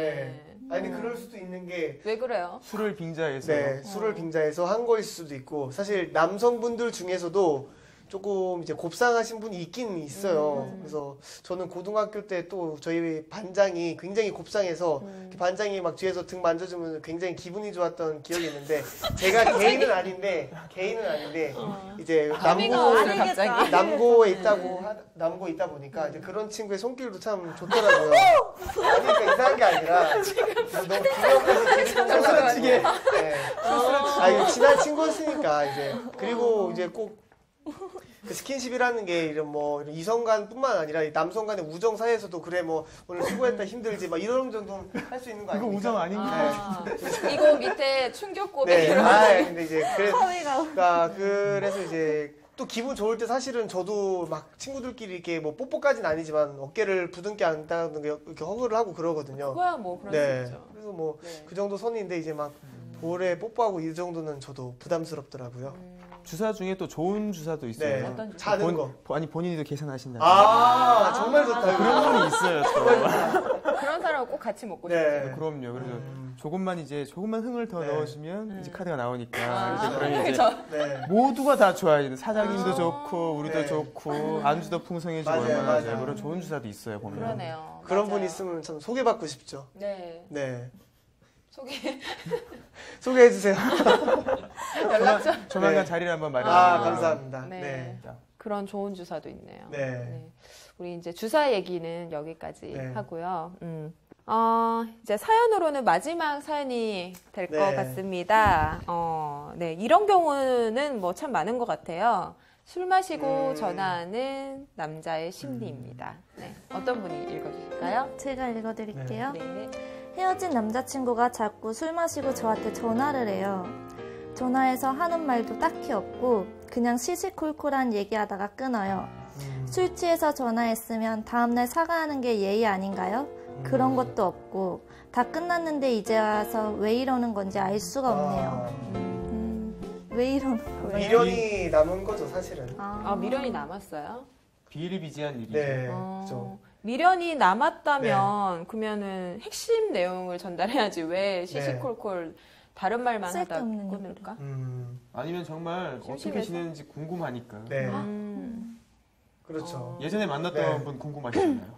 네. 아니 그럴 수도 있는 게 왜 그래요? 술을 빙자해서 술을 빙자해서 한 거일 수도 있고 사실 남성분들 중에서도 조금 이제 곱상하신 분이 있긴 있어요. 그래서 저는 고등학교 때 또 저희 반장이 굉장히 곱상해서 반장이 막 뒤에서 등 만져주면 굉장히 기분이 좋았던 기억이 있는데 제가 개인은 아닌데 이제 남고에 있다 보니까 이제 그런 친구의 손길도 참 좋더라고요. 그러니까 이상한 게 아니라 너무 귀여워서 소스라치게. 네. 아, 친한 친구였으니까 이제 그리고 이제 꼭 그 스킨십이라는 게 이런 이런 이성 간뿐만 아니라 남성 간의 우정 사이에서도 그래 오늘 수고했다 힘들지 막 이런 정도는 할 수 있는 거 그거 아닙니까? 우정 아닌가? 이거 밑에 충격 고백 네. 이런 근데 이제 그래서 이제 또 기분 좋을 때 사실은 저도 막 친구들끼리 이렇게 뽀뽀까지는 아니지만 어깨를 부둥켜 안다는 게 이렇게 허그를 하고 그러거든요. 그거야 뭐 그럴 수 있죠. 그래서 네. 그 정도 선인데 이제 막 볼에 뽀뽀하고 이 정도는 저도 부담스럽더라고요. 주사 중에 또 좋은 주사도 있어요. 네. 어떤 자는 거. 아니 본인도 계산하신다. 정말 좋다. 그런 분이 있어요. 또. 그런 사람을 꼭 같이 먹고 네. 싶어요. 그럼요. 그래서 조금만 흥을 더 네. 넣어주면 이제 카드가 나오니까 아, 이제 그러면 이제 그렇죠. 네. 모두가 다 좋아요. 사장님도 좋고 우리도 네. 좋고 안주도 풍성해지고 맞아요, 얼마나 맞아요. 좋아요. 그런 좋은 주사도 있어요 보면. 그러네요. 그런 맞아요. 분 있으면 참 소개받고 싶죠. 네. 네. 소개 해주세요. 연락처. 조만간 네. 자리를 한번 마련해요. 감사합니다. 네. 네. 그런 좋은 주사도 있네요. 네. 우리 이제 주사 얘기는 여기까지 네. 하고요. 이제 사연으로는 마지막 사연이 될 것 네. 같습니다. 네. 이런 경우는 뭐 참 많은 것 같아요. 술 마시고 전화하는 남자의 심리입니다. 네. 어떤 분이 읽어주실까요? 제가 읽어드릴게요. 네. 헤어진 남자친구가 자꾸 술 마시고 저한테 전화를 해요. 전화해서 하는 말도 딱히 없고 그냥 시시콜콜한 얘기하다가 끊어요. 술 취해서 전화했으면 다음날 사과하는 게 예의 아닌가요? 그런 것도 없고 다 끝났는데 이제 와서 왜 이러는 건지 알 수가 없네요. 왜 이러는 거예요? 미련이 남은 거죠, 사실은. 미련이 남았어요? 비일비재한 일이죠. 네. 그렇죠. 미련이 남았다면 그러면은 핵심 내용을 전달해야지 왜 시시콜콜 다른 말만 하다 쓸데없는 끊을까? 아니면 정말 어떻게 심심해서? 지내는지 궁금하니까. 네. 그렇죠. 예전에 만났던 네. 분 궁금하시잖아요.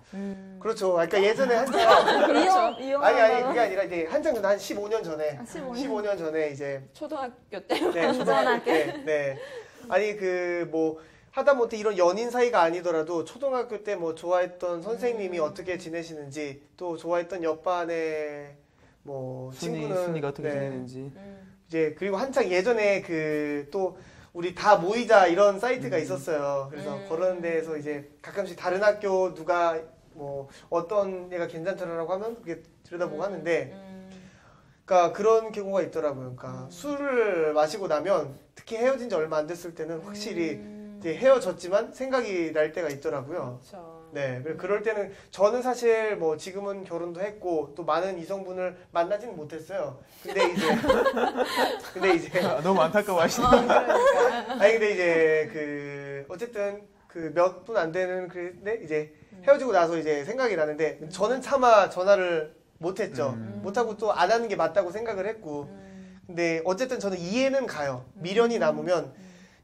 그렇죠. 그러니까 예전에 한창 이용하다가 그게 아니라 이제 한창 전에 한 15년 전에 15년. 전에 이제 초등학교 때 초등학교 때 네. 아니 하다못해 이런 연인 사이가 아니더라도 초등학교 때 좋아했던 선생님이 어떻게 지내시는지 또 좋아했던 옆반의 친구는 순이가 어떻게 지내는지. 이제 그리고 한창 예전에 또 우리 다 모이자 이런 사이트가 있었어요. 그래서 그런 데에서 이제 가끔씩 다른 학교 누가 어떤 애가 괜찮더라라고 하면 그게 들여다보고 하는데 그러니까 그런 경우가 있더라고요. 그러니까 술을 마시고 나면 특히 헤어진 지 얼마 안 됐을 때는 확실히 이제 헤어졌지만 생각이 날 때가 있더라고요. 그렇죠. 네, 그럴 때는 저는 사실 지금은 결혼도 했고 또 많은 이성분을 만나지는 못했어요. 근데 이제 너무 안타까워하시네요. 아니 근데 이제 어쨌든 몇 분 안 되는 근데 이제 헤어지고 나서 이제 생각이 나는데 저는 차마 전화를 못했죠. 못하고 또 안 하는 게 맞다고 생각을 했고 근데 어쨌든 저는 이해는 가요. 미련이 남으면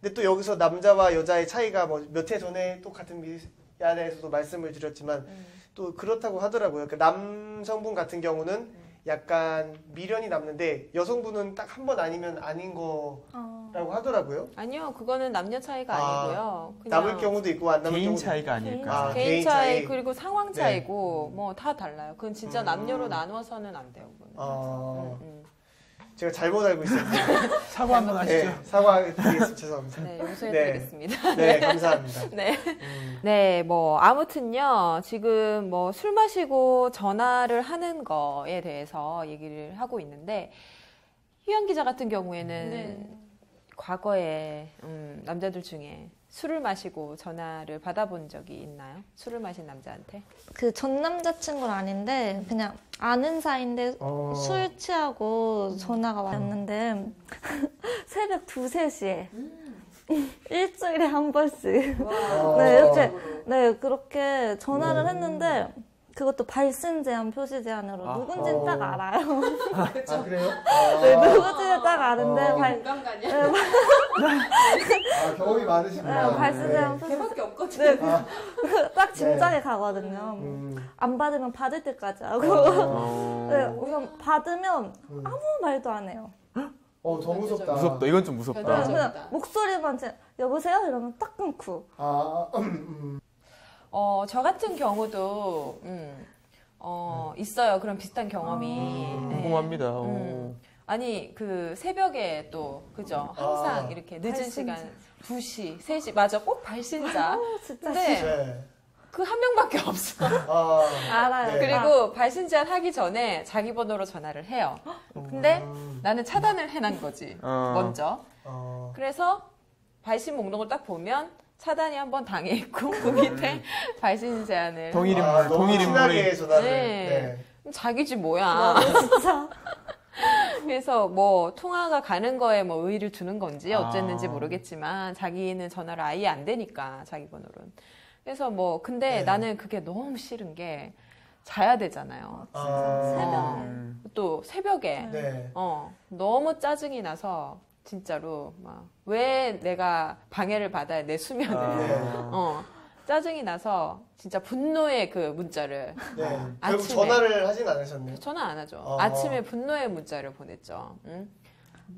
근데 또 여기서 남자와 여자의 차이가 몇 해 전에 또 같은 미야에서도 말씀을 드렸지만 또 그렇다고 하더라고요. 그러니까 남성분 같은 경우는 약간 미련이 남는데 여성분은 딱 한 번 아니면 아닌 거라고 하더라고요. 아니요, 그거는 남녀 차이가 아니고요. 남을 경우도 있고 안 남을 개인 경우도 차이가 아닐까. 개인 차이 차이. 그리고 상황 차이고 다 달라요. 그건 진짜 남녀로 나누어서는 안 돼요. 그거는. 제가 잘못 알고 있었는데 사과 한번 하시죠. 네, 사과드리겠습니다. 죄송합니다. 네, 용서해드리겠습니다. 네, 감사합니다. 네. 네, 아무튼요, 지금 술 마시고 전화를 하는 거에 대해서 얘기를 하고 있는데, 희연 기자 같은 경우에는 과거에 남자들 중에 술을 마시고 전화를 받아본 적이 있나요? 술을 마신 남자한테? 그 전 남자친구는 아닌데 그냥 아는 사이인데 술 취하고 전화가 왔는데 새벽 2, 3시에 일주일에 한 번씩 네, 이렇게 그렇게 전화를 했는데 그것도 발신 제한, 표시 제한으로 아. 누군지는 딱 알아요. 아, 그래요? 네, 누군지는 딱 아는데 공감가냐? 아, 경험이 많으시구나. 발신 제한, 표시 걔밖에 없거든. 딱 짐작이 가거든요. 안 받으면 받을 때까지 하고 네, 우선 받으면 아무 말도 안 해요. 더 무섭다. 무섭다. 이건 좀 무섭다. 맞아. 그냥 목소리만 여보세요? 이러면 딱 끊고. 저 같은 경우도 있어요. 그런 비슷한 경험이. 네. 궁금합니다. 아니 그 새벽에 또 그죠? 항상 이렇게 늦은 발신자. 시간 2시, 3시 맞아 꼭 발신자. 진짜 근데 네. 그 한 명밖에 없어. 알아요. 네. 그리고 발신 제한 하기 전에 자기 번호로 전화를 해요. 근데 나는 차단을 해놓은 거지. 먼저. 그래서 발신 목록을 딱 보면 차단이 한번 당해 있고 그 밑에 발신 제한을. 동일 인물, 너무 동일 친하게 인물이. 전화를. 네. 자기지 뭐야. 진짜. 그래서 뭐 통화가 가는 거에 뭐 의의를 두는 건지 어쨌는지 모르겠지만 자기는 전화를 아예 안 되니까 자기 번호로는. 그래서 뭐 근데 네. 나는 그게 너무 싫은 게 자야 되잖아요. 또 새벽에 네. 너무 짜증이 나서 진짜로 막 왜 내가 방해를 받아야 내 수면을 짜증이 나서 진짜 분노의 그 문자를 네. 결국 아침에. 전화를 하진 않으셨네요. 전화 안 하죠. 아침에 분노의 문자를 보냈죠. 응?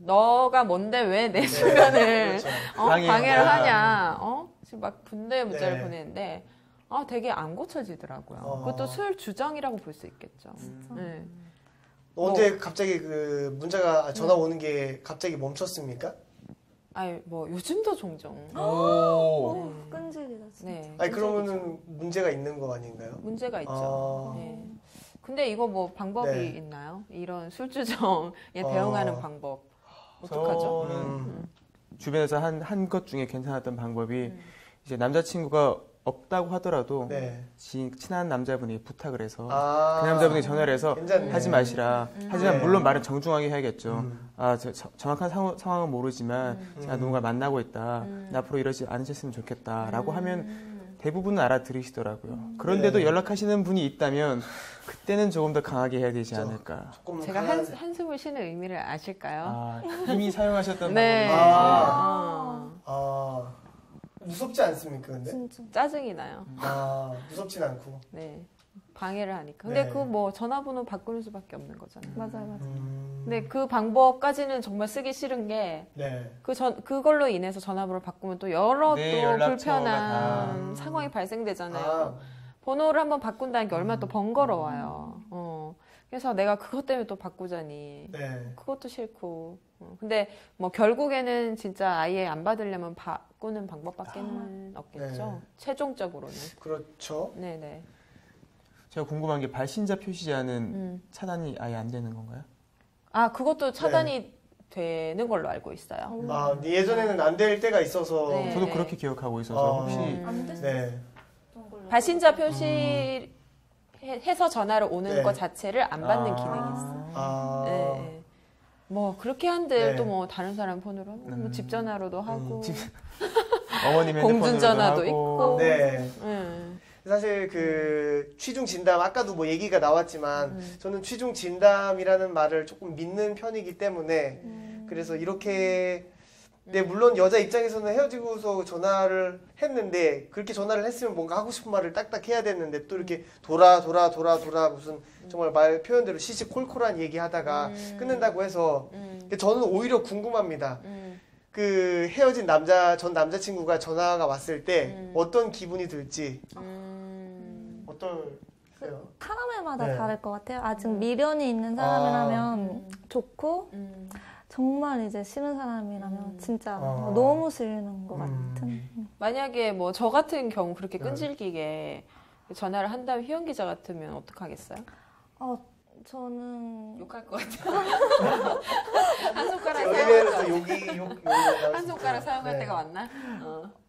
너가 뭔데 왜 내 수면을 그렇죠. 방해를 하냐? 지금 막 분노의 문자를 네. 보냈는데 되게 안 고쳐지더라고요. 그것도 술 주정이라고 볼 수 있겠죠. 네. 언제 갑자기 그 문자가 전화 오는 게 갑자기 멈췄습니까? 아니 뭐 요즘도 종종. 끈질기다 진짜. 네. 아니 그러면은 문제가 있는 거 아닌가요? 문제가 있죠. 네. 근데 이거 뭐 방법이 네. 있나요? 이런 술주정에 대응하는 방법 어떡하죠? 저는 주변에서 한 것 중에 괜찮았던 방법이 이제 남자친구가 없다고 하더라도 네. 친한 남자분이 부탁을 해서 아. 그 남자분이 전화를 해서 괜찮네. 하지 마시라. 하지만 네. 물론 말은 정중하게 해야겠죠. 정확한 상황은 모르지만 제가 누군가 만나고 있다. 앞으로 이러지 않으셨으면 좋겠다라고 하면 대부분은 알아들으시더라고요. 그런데도 네. 연락하시는 분이 있다면 그때는 조금 더 강하게 해야 되지 않을까. 조금 제가 강한- 한숨을 쉬는 의미를 아실까요? 아, 이미 사용하셨던 네. 방법이 무섭지 않습니까, 근데? 진짜. 짜증이 나요. 무섭진 않고. 네. 방해를 하니까. 근데 네. 그 뭐 전화번호 바꾸는 수밖에 없는 거잖아요. 맞아요. 근데 그 방법까지는 정말 쓰기 싫은 게 네. 그걸로 인해서 전화번호를 바꾸면 또 여러 네, 또 연락처가 불편한 다. 상황이 발생되잖아요. 번호를 한번 바꾼다는 게 얼마나 또 번거로워요. 그래서 내가 그것 때문에 또 바꾸자니 네. 그것도 싫고. 근데 뭐 결국에는 진짜 아예 안 받으려면 바꾸는 방법밖에는 없겠죠. 네. 최종적으로는. 그렇죠. 네네. 제가 궁금한 게 발신자 표시 제한은 차단이 아예 안 되는 건가요? 그것도 차단이 되는 걸로 알고 있어요. 예전에는 안 될 때가 있어서. 네. 저도 그렇게 기억하고 있어서 혹시 안 됐어. 네. 발신자 표시해서 전화를 오는 네. 것 자체를 안 받는 기능이 있어요. 네. 뭐 그렇게 한들 네. 또 뭐 다른 사람 폰으로 뭐 집 전화로도 하고 어머님 공중 전화도 하고. 있고. 네. 네. 사실 그 취중 진담 아까도 뭐 얘기가 나왔지만 저는 취중 진담이라는 말을 조금 믿는 편이기 때문에 그래서 이렇게 물론 여자 입장에서는 헤어지고서 전화를 했는데 그렇게 전화를 했으면 뭔가 하고 싶은 말을 딱딱 해야 됐는데 또 이렇게 돌아 무슨 정말 말 표현대로 시시콜콜한 얘기하다가 끊는다고 해서 저는 오히려 궁금합니다. 그 헤어진 전 남자친구가 전화가 왔을 때 어떤 기분이 들지 어떨까요? 사람마다 네. 다를 것 같아요. 아직 미련이 있는 사람이라면 좋고 정말 이제 싫은 사람이라면 진짜 너무 싫은 것 같은. 만약에 뭐 저 같은 경우 그렇게 끈질기게 전화를 한다면 희연 기자 같으면 어떡하겠어요? 저는 욕할 것 같아요. 한 손가락 여기에서 한 손가락 사용할 네. 때가 왔나?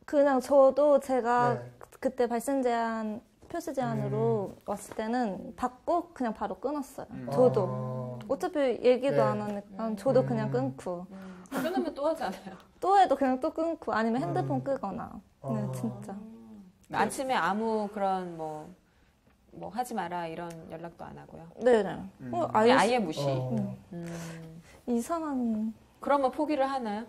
그냥 저도 제가 네. 그때 발신 제한 표시 제한으로 왔을 때는 받고 그냥 바로 끊었어요. 저도 어차피 얘기도 네. 안 하니까 저도 그냥 끊고 끊으면 또 하잖아요. 또 해도 그냥 또 끊고 아니면 핸드폰 끄거나. 네, 진짜. 아침에 아무 그런 뭐 뭐 하지 마라 이런 연락도 안 하고요. 네네. 아예 무시. 이상한. 그러면 포기를 하나요?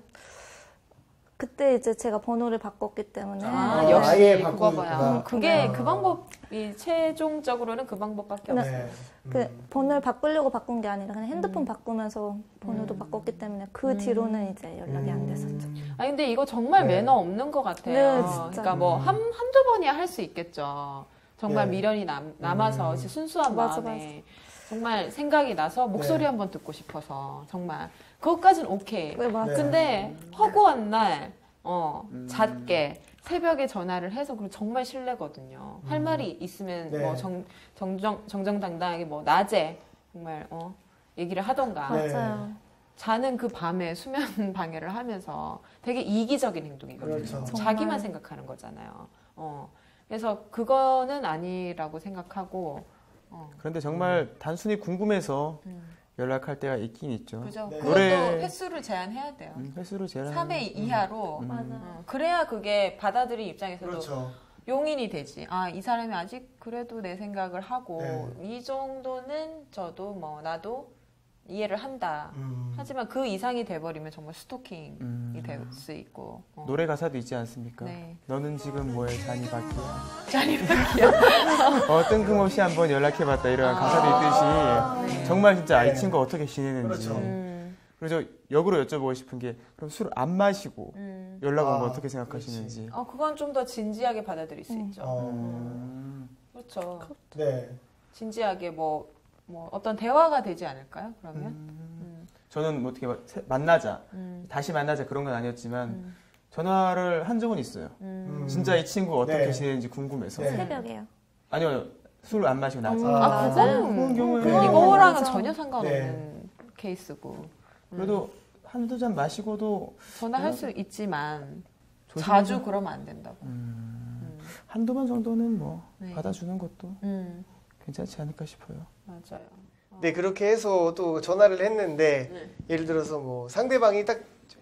그때 이제 제가 번호를 바꿨기 때문에. 역시 아예 그거 바꾸니까. 봐요. 그게 그 방법이 최종적으로는 그 방법밖에 네. 없어요. 그 번호를 바꾸려고 바꾼 게 아니라 그냥 핸드폰 바꾸면서 번호도 바꿨기 때문에 그 뒤로는 이제 연락이 안 됐었죠. 아 근데 이거 정말 네. 매너 없는 것 같아요. 네, 진짜. 그러니까 뭐 한두 번이야 할 수 있겠죠. 정말 네. 미련이 남아서 진짜 순수한 맞아, 마음에 정말 생각이 나서 목소리 네. 한번 듣고 싶어서 정말 그것까진 오케이. 네, 맞아. 네. 근데 허구한 날 잦게 새벽에 전화를 해서 그럼 정말 실례거든요. 할 말이 있으면 네. 뭐 정정당당하게 뭐 낮에 정말 얘기를 하던가 네. 맞아요. 자는 그 밤에 수면 방해를 하면서 되게 이기적인 행동이거든요. 그렇죠. 자기만 생각하는 거잖아요. 그래서 그거는 아니라고 생각하고 그런데 정말 단순히 궁금해서 연락할 때가 있긴 있죠. 그죠. 네. 그것도 노래- 횟수를 제한해야 돼요. 횟수로 제한. 3회 이하로 맞아. 그래야 그게 받아들인 입장에서도 그렇죠. 용인이 되지. 아, 이 사람이 아직 그래도 내 생각을 하고 네. 이 정도는 저도 뭐 나도 이해를 한다. 음. 하지만 그 이상이 돼버리면 정말 스토킹이 될 수 있고. 노래 가사도 있지 않습니까? 네. 너는 지금 뭐해 잔이 바퀴야. 잔이 바퀴야. 뜬금없이 한번 연락해봤다 이런 가사도 있듯이 정말 진짜 이 친구 어떻게 지내는지. 그렇죠. 그래서 역으로 여쭤보고 싶은 게 그럼 술 안 마시고 연락 오면 아, 어떻게 생각하시는지. 그건 좀 더 진지하게 받아들일 수 있죠. 그렇죠. 네. 진지하게 뭐 어떤 대화가 되지 않을까요? 그러면? 저는 뭐 어떻게 만나자 다시 만나자 그런 건 아니었지만 전화를 한 적은 있어요. 진짜 이 친구 어떻게 네. 지내는지 궁금해서. 네. 새벽에요. 아니요 술 안 마시고 낮에. 그거는 경우에 이거랑은 맞아. 전혀 상관없는 케이스고. 그래도 한두 잔 마시고도 전화할 수 있지만 조심해서- 자주 그러면 안 된다고. 한두 번 정도는 뭐 네. 받아주는 것도 괜찮지 않을까 싶어요. 맞아요. 네, 그렇게 해서 또 전화를 했는데 예를 들어서 뭐 상대방이 딱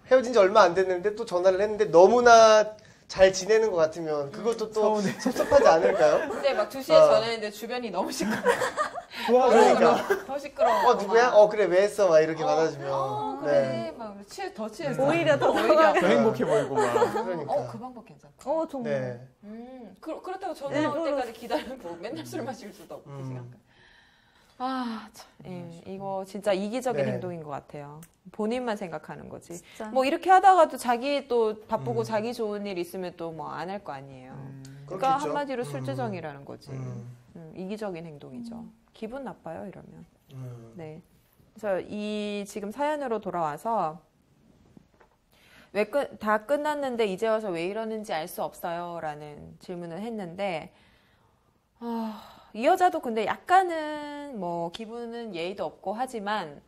헤어진 지 얼마 안 됐는데 또 전화를 했는데 너무나 잘 지내는 것 같으면 그것도 또 섭섭하지 않을까요? 근데 막 2시에 전화했는데 주변이 너무 시끄러워. 그러니까 더 시끄러워. 누구야? 그래 왜 했어? 막 이렇게 받아주면 그래. 네. 막 더 취했어. 오히려 더 오히려. 더 행복해 보이고 막. 그러니까 그 방법 괜찮다. 정말. 네. 그렇다고 전화 올 때까지 기다리고 맨날 술 마실 수도 없고 그 생각. 참, 이거 진짜 이기적인 네. 행동인 것 같아요. 본인만 생각하는 거지. 진짜. 뭐 이렇게 하다가도 자기 또 바쁘고 자기 좋은 일 있으면 또 뭐 안 할 거 아니에요. 그러니까 그렇겠죠. 한마디로 술주정이라는 거지. 음. 이기적인 행동이죠. 기분 나빠요 이러면. 음. 네. 그래서 이 지금 사연으로 돌아와서 다 끝났는데 이제 와서 왜 이러는지 알 수 없어요라는 질문을 했는데 이 여자도 근데 약간은 뭐 기분은 예의도 없고 하지만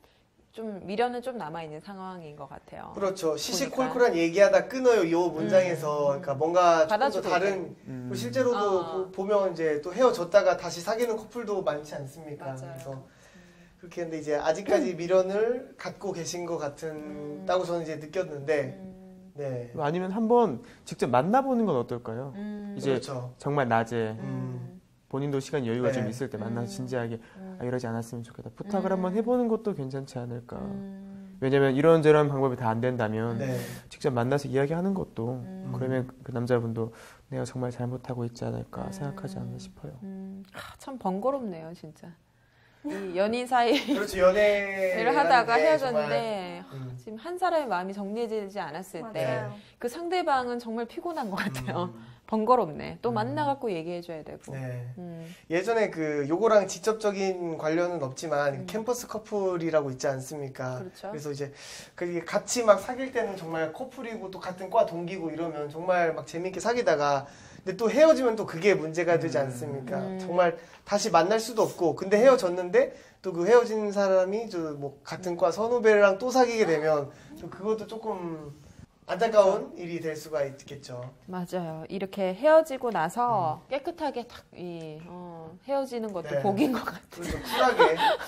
좀 미련은 좀 남아 있는 상황인 것 같아요. 그렇죠. 시시콜콜한 얘기하다 끊어요. 이 문장에서 그러니까 뭔가 조금 더 받아주고 다른 실제로도 보면 이제 또 헤어졌다가 다시 사귀는 커플도 많지 않습니까? 맞아요. 그래서 그렇게 했는데 이제 아직까지 미련을 갖고 계신 것 같다고 저는 이제 느꼈는데 네. 아니면 한번 직접 만나보는 건 어떨까요? 이제 그렇죠. 정말 낮에 음. 본인도 시간 여유가 네. 좀 있을 때 만나서 진지하게 이러지 않았으면 좋겠다. 부탁을 한번 해보는 것도 괜찮지 않을까. 왜냐면 이런저런 방법이 다 안 된다면 네. 직접 만나서 이야기하는 것도 그러면 그 남자분도 내가 정말 잘못하고 있지 않을까 생각하지 않나 싶어요. 참 번거롭네요, 진짜. 이 연인 사이를 그렇죠. 연애를 하다가 하는 게 헤어졌는데 정말, 지금 한 사람의 마음이 정리되지 않았을 때 맞아요. 그 상대방은 정말 피곤한 것 같아요. 번거롭네. 또 만나갖고 얘기해줘야 되고. 네. 음. 예전에 그 요거랑 직접적인 관련은 없지만 캠퍼스 커플이라고 있지 않습니까? 그렇죠. 그래서 이제 그게 같이 막 사귈 때는 정말 커플이고 또 같은 과 동기고 이러면 정말 막 재밌게 사귀다가 근데 또 헤어지면 또 그게 문제가 되지 않습니까? 정말 다시 만날 수도 없고 근데 헤어졌는데 또 그 헤어진 사람이 저 뭐 같은 과 선후배랑 또 사귀게 되면 또 그것도 조금 안타까운 일이 될 수가 있겠죠. 맞아요. 이렇게 헤어지고 나서 깨끗하게 딱 헤어지는 것도 네. 복인 것 같아요. 그렇죠.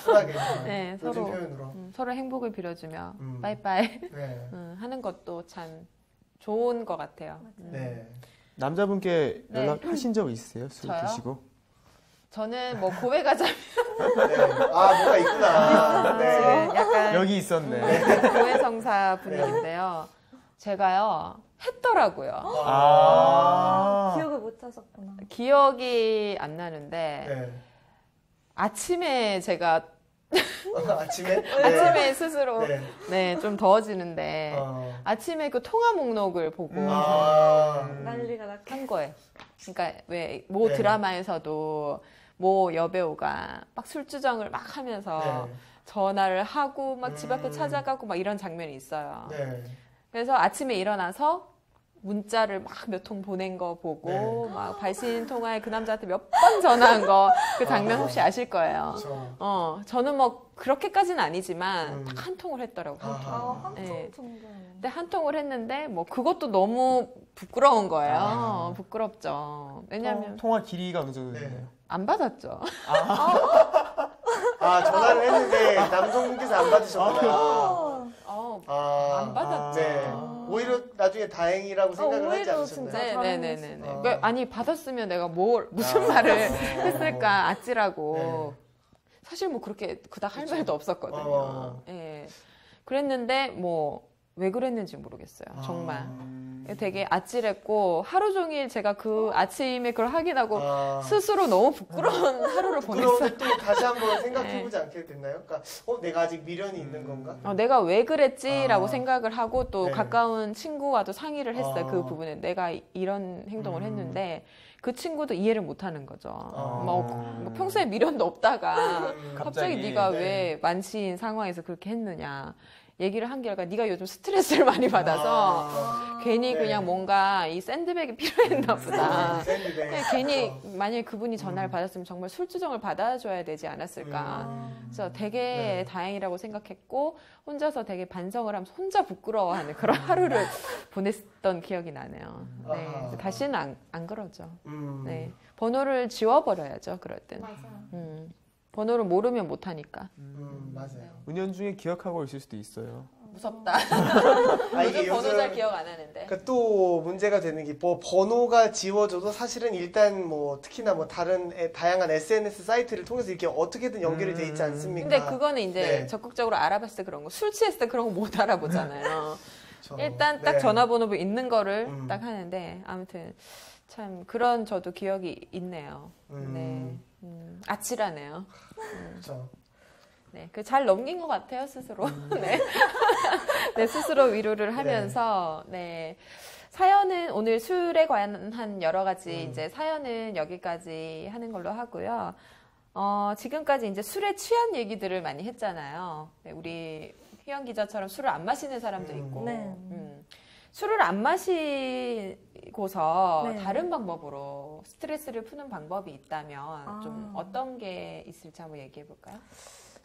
쿨하게 네, 요즘 서로 표현으로. 서로 행복을 빌어주며 음. 빠이빠이 네. 하는 것도 참 좋은 것 같아요. 네. 남자분께 네. 연락하신 적 있으세요? 술 저요? 드시고? 저는 뭐 고백하자면 네. 아, 뭐가 있구나. 네. 지금 약간 여기 있었네. 고해성사 분위기인데요. 제가요 했더라고요. 기억을 못 하셨구나. 기억이 안 나는데 네. 아침에 제가 아침에? 네. 아침에 스스로 네. 네, 좀 더워지는데 아침에 그 통화 목록을 보고 난리가 났겠 한 거예요. 그러니까 왜 모 네. 드라마에서도 모 여배우가 막 술주정을 막 하면서 네. 전화를 하고 막 집 앞에 찾아가고 막 이런 장면이 있어요. 네. 그래서 아침에 일어나서 문자를 막 몇 통 보낸 거 보고 네. 막 발신 통화에 그 남자한테 몇 번 전화한 거 그 장면 혹시 아실 거예요. 그렇죠. 저는 뭐 그렇게까지는 아니지만 딱 한 통을 했더라고요. 한 통. 아, 네. 한통 정도. 근데 한 통을 했는데 뭐 그것도 너무 부끄러운 거예요. 부끄럽죠. 왜냐하면 통화 길이가 어느 정도 네. 되나요? 안 받았죠. 아, 전화를 했는데 남성분께서 안 받으셨구나. 안 받았죠. 네. 오히려 나중에 다행이라고 생각을 하지 오히려 않으셨나요? 진짜 네네네네. 아. 그러니까 아니 받았으면 내가 무슨 말을 했을까 아찔하고 사실 뭐 그렇게 그닥 할 말도 없었거든요. 예. 그랬는데 뭐 왜 그랬는지 모르겠어요. 정말 되게 아찔했고 하루 종일 제가 그 아침에 그걸 확인하고 스스로 너무 부끄러운 하루를 보냈어요. 그런데 또 다시 한번 생각해보지 않게 됐나요? 그러니까 내가 아직 미련이 있는 건가? 내가 왜 그랬지라고 생각을 하고 또 네. 가까운 친구와도 상의를 했어요. 그 아. 부분에 내가 이런 행동을 했는데 그 친구도 이해를 못하는 거죠. 뭐 평소에 미련도 없다가 갑자기 갑자기, 네가 네. 왜 만취인 상황에서 그렇게 했느냐 얘기를 한 결과 네가 요즘 스트레스를 많이 받아서 괜히 네. 그냥 뭔가 이 샌드백이 필요했나 보다. 샌드백. 그냥 괜히 만약에 그분이 전화를 받았으면 정말 술주정을 받아줘야 되지 않았을까. 그래서 되게 네. 다행이라고 생각했고 혼자서 되게 반성을 하면서 혼자 부끄러워하는 그런 하루를 보냈던 기억이 나네요. 네, 아하. 다시는 안 그러죠. 네, 번호를 지워버려야죠. 그럴 땐. 맞아요. 번호를 모르면 못하니까. 맞아요. 은연중에 기억하고 있을 수도 있어요. 무섭다. 이게 요즘 번호 잘 요즘 기억 안 하는데. 그러니까 또 문제가 되는 게 뭐 번호가 지워져도 사실은 일단 뭐 특히나 뭐 다른 다양한 SNS 사이트를 통해서 이렇게 어떻게든 연결이 돼 있지 않습니까? 근데 그거는 이제 네. 적극적으로 알아봤을 때 그런 거. 술 취했을 때 그런 거 못 알아보잖아요. 그렇죠. 일단 딱 네. 전화번호 있는 거를 딱 음. 하는데 아무튼 참 그런 저도 기억이 있네요. 네, 아찔하네요. 그렇죠. 네, 그 잘 넘긴 것 같아요 스스로. 네. 네, 스스로 위로를 하면서 네. 사연은 오늘 술에 관한 여러 가지 이제 사연은 여기까지 하는 걸로 하고요. 지금까지 이제 술에 취한 얘기들을 많이 했잖아요. 네, 우리 희영 기자처럼 술을 안 마시는 사람도 있고, 네. 술을 안 마시고서 네. 다른 방법으로 스트레스를 푸는 방법이 있다면 좀 어떤 게 있을지 한번 얘기해 볼까요?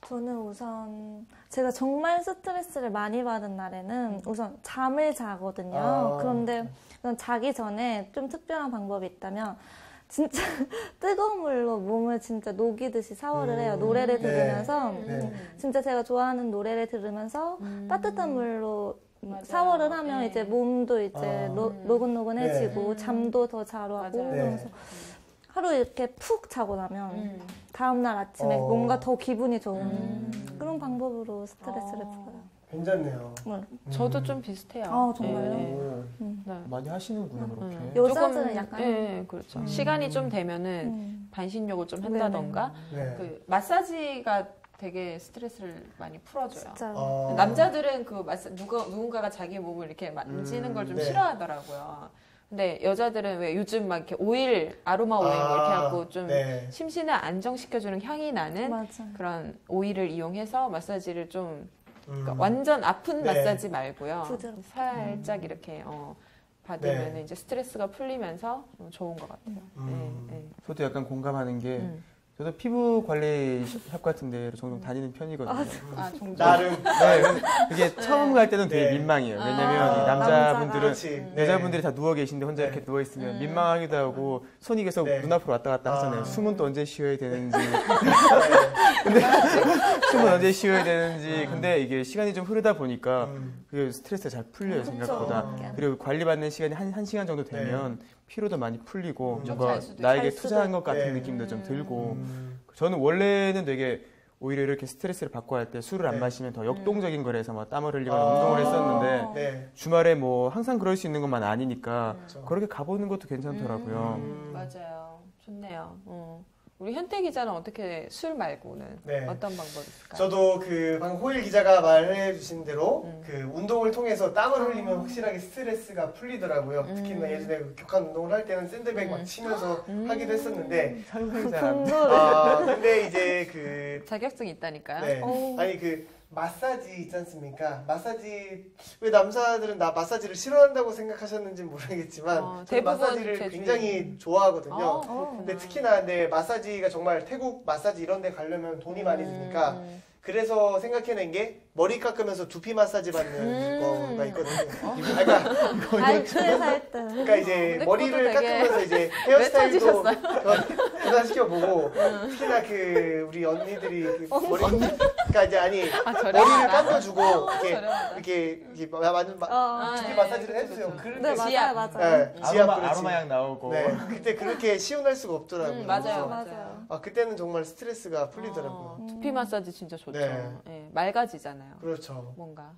저는 우선 제가 정말 스트레스를 많이 받은 날에는 우선 잠을 자거든요. 그런데 자기 전에 좀 특별한 방법이 있다면 진짜 뜨거운 물로 몸을 진짜 녹이듯이 샤워를 해요. 노래를 들으면서 진짜 제가 좋아하는 노래를 들으면서 따뜻한 물로 샤워를 하면 이제 몸도 이제 노곤노곤해지고 잠도 더 잘 와고 맞아요. 그러면서 하루 이렇게 푹 자고 나면 다음날 아침에 뭔가 더 기분이 좋은 그런 방법으로 스트레스를 풀어요. 괜찮네요. 저도 좀 비슷해요. 정말요? 네. 오, 많이 하시는구나 그렇게. 여자들은 조금, 약간 네, 그렇죠. 시간이 좀 되면은 반신욕을 좀 한다던가 네. 그 마사지가 되게 스트레스를 많이 풀어줘요. 진짜 남자들은 그 누군가가 자기 몸을 이렇게 만지는 걸 좀 네. 싫어하더라고요. 근데 여자들은 왜 요즘 막 이렇게 오일, 아로마 오일 뭐 이렇게 하고 좀 네. 심신을 안정시켜주는 향이 나는 맞아. 그런 오일을 이용해서 마사지를 좀 그러니까 음. 완전 아픈 네. 마사지 말고요. 부드럽게. 살짝 이렇게 받으면 이제 스트레스가 풀리면서 좋은 것 같아요. 네, 네. 저도 약간 공감하는 게 저도 피부 관리 샵 같은 데를 종종 다니는 편이거든요. 종종. 나름. 네, 그게 처음 갈 때는 되게 네. 민망해요. 왜냐면 이 남자분들은 그렇지. 네. 여자분들이 다 누워 계신데 혼자 네. 이렇게 누워 있으면 민망하기도 하고 손이 계속 네. 눈앞으로 왔다 갔다 하잖아요. 숨은 또 언제 쉬어야 되는지. 숨은 언제 쉬어야 되는지. 근데 이게 시간이 좀 흐르다 보니까 그게 스트레스가 잘 풀려요, 생각보다. 그리고 관리받는 시간이 한 시간 정도 되면 피로도 많이 풀리고 뭔가 잘 수도 나에게 잘 투자한 것 같은 네. 느낌도 좀 들고. 저는 원래는 되게 오히려 이렇게 스트레스를 받고 할 때 술을 안 네. 마시면 더 역동적인 거라서 막 땀을 흘리거나 운동을 했었는데 네. 주말에 뭐 항상 그럴 수 있는 것만 아니니까 그렇죠. 그렇게 가보는 것도 괜찮더라고요. 맞아요. 좋네요. 우리 현태 기자는 어떻게 술 말고는 네. 어떤 방법이 있을까요? 저도 그 방금 호일 기자가 말해주신 대로 그 운동을 통해서 땀을 흘리면 확실하게 스트레스가 풀리더라고요. 특히나 예전에 그 격한 운동을 할 때는 샌드백 막 치면서 하기도 했었는데 상상이 잘안 돼. 근데 이제 그 자격증이 있다니까요. 네. 아니 그 마사지 있지 않습니까? 마사지 왜 남자들은 나 마사지를 싫어한다고 생각하셨는지 모르겠지만 저는 대부분 마사지를 제 굉장히 좋아하거든요. 그렇구나. 근데 특히나 근데 마사지가 정말 태국 마사지 이런 데 가려면 돈이 많이 드니까 그래서 생각해낸 게 머리 깎으면서 두피 마사지 받는 거가 있거든요. 그러니까 발트에서 할 때. 그러니까 이제 근데 머리를 그것도 되게 깎으면서 이제 왜 헤어스타일도 찾으셨어요? 변화시켜보고 특히나 그 우리 언니들이 그 머리 그러니까 이제 아니 저렴하다. 머리를 감겨주고 이렇게 저렴하다. 이렇게 완전 두피 네, 마사지를 그쵸, 해주세요. 그쵸. 그렇게 네, 지압. 맞아요, 맞아요. 네, 지압 그렇지. 아로마향 나오고. 네, 그때 그렇게 시원할 수가 없더라고요. 맞아요, 그래서 맞아요. 그때는 정말 스트레스가 풀리더라고요. 두피 마사지 진짜 좋죠. 네. 네, 맑아지잖아요. 그렇죠. 뭔가.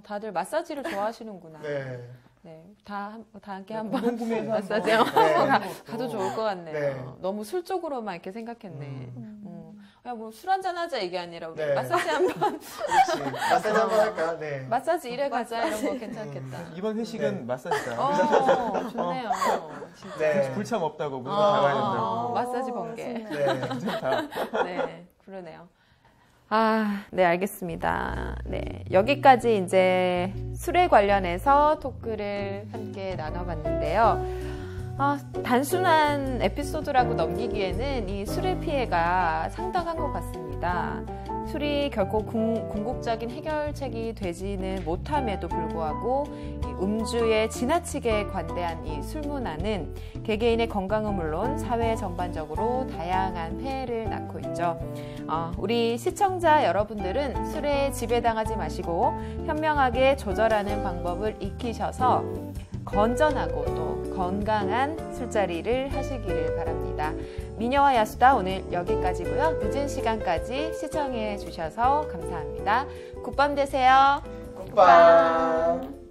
다들 마사지를 좋아하시는구나. 네. 네, 다 함께 한번 궁금해서 마사지 가도 좋을 것 같네요. 네. 너무 술 쪽으로만 이렇게 생각했네. 그냥 뭐 술 한잔 하자 이게 아니라 우리 네. 마사지 한번 그렇지. 마사지 한번 할까? 네. 마사지 일해 가자 이런 거 괜찮겠다. 이번 회식은 네. 마사지다. 좋네요. 진짜. 네. 불참 없다고 무조건 나가야 된다고. 마사지 번개. 네. 괜찮다. 네, 그러네요. 네, 알겠습니다. 네, 여기까지 이제 술에 관련해서 토크를 함께 나눠봤는데요. 단순한 에피소드라고 넘기기에는 이 술의 피해가 상당한 것 같습니다. 술이 결코 궁극적인 해결책이 되지는 못함에도 불구하고 이 음주에 지나치게 관대한 이 술 문화는 개개인의 건강은 물론 사회 전반적으로 다양한 폐해를 낳고 있죠. 우리 시청자 여러분들은 술에 지배당하지 마시고 현명하게 조절하는 방법을 익히셔서 건전하고 또 건강한 술자리를 하시기를 바랍니다. 미녀와 야수다 오늘 여기까지고요. 늦은 시간까지 시청해 주셔서 감사합니다. 굿밤 되세요. 굿밤.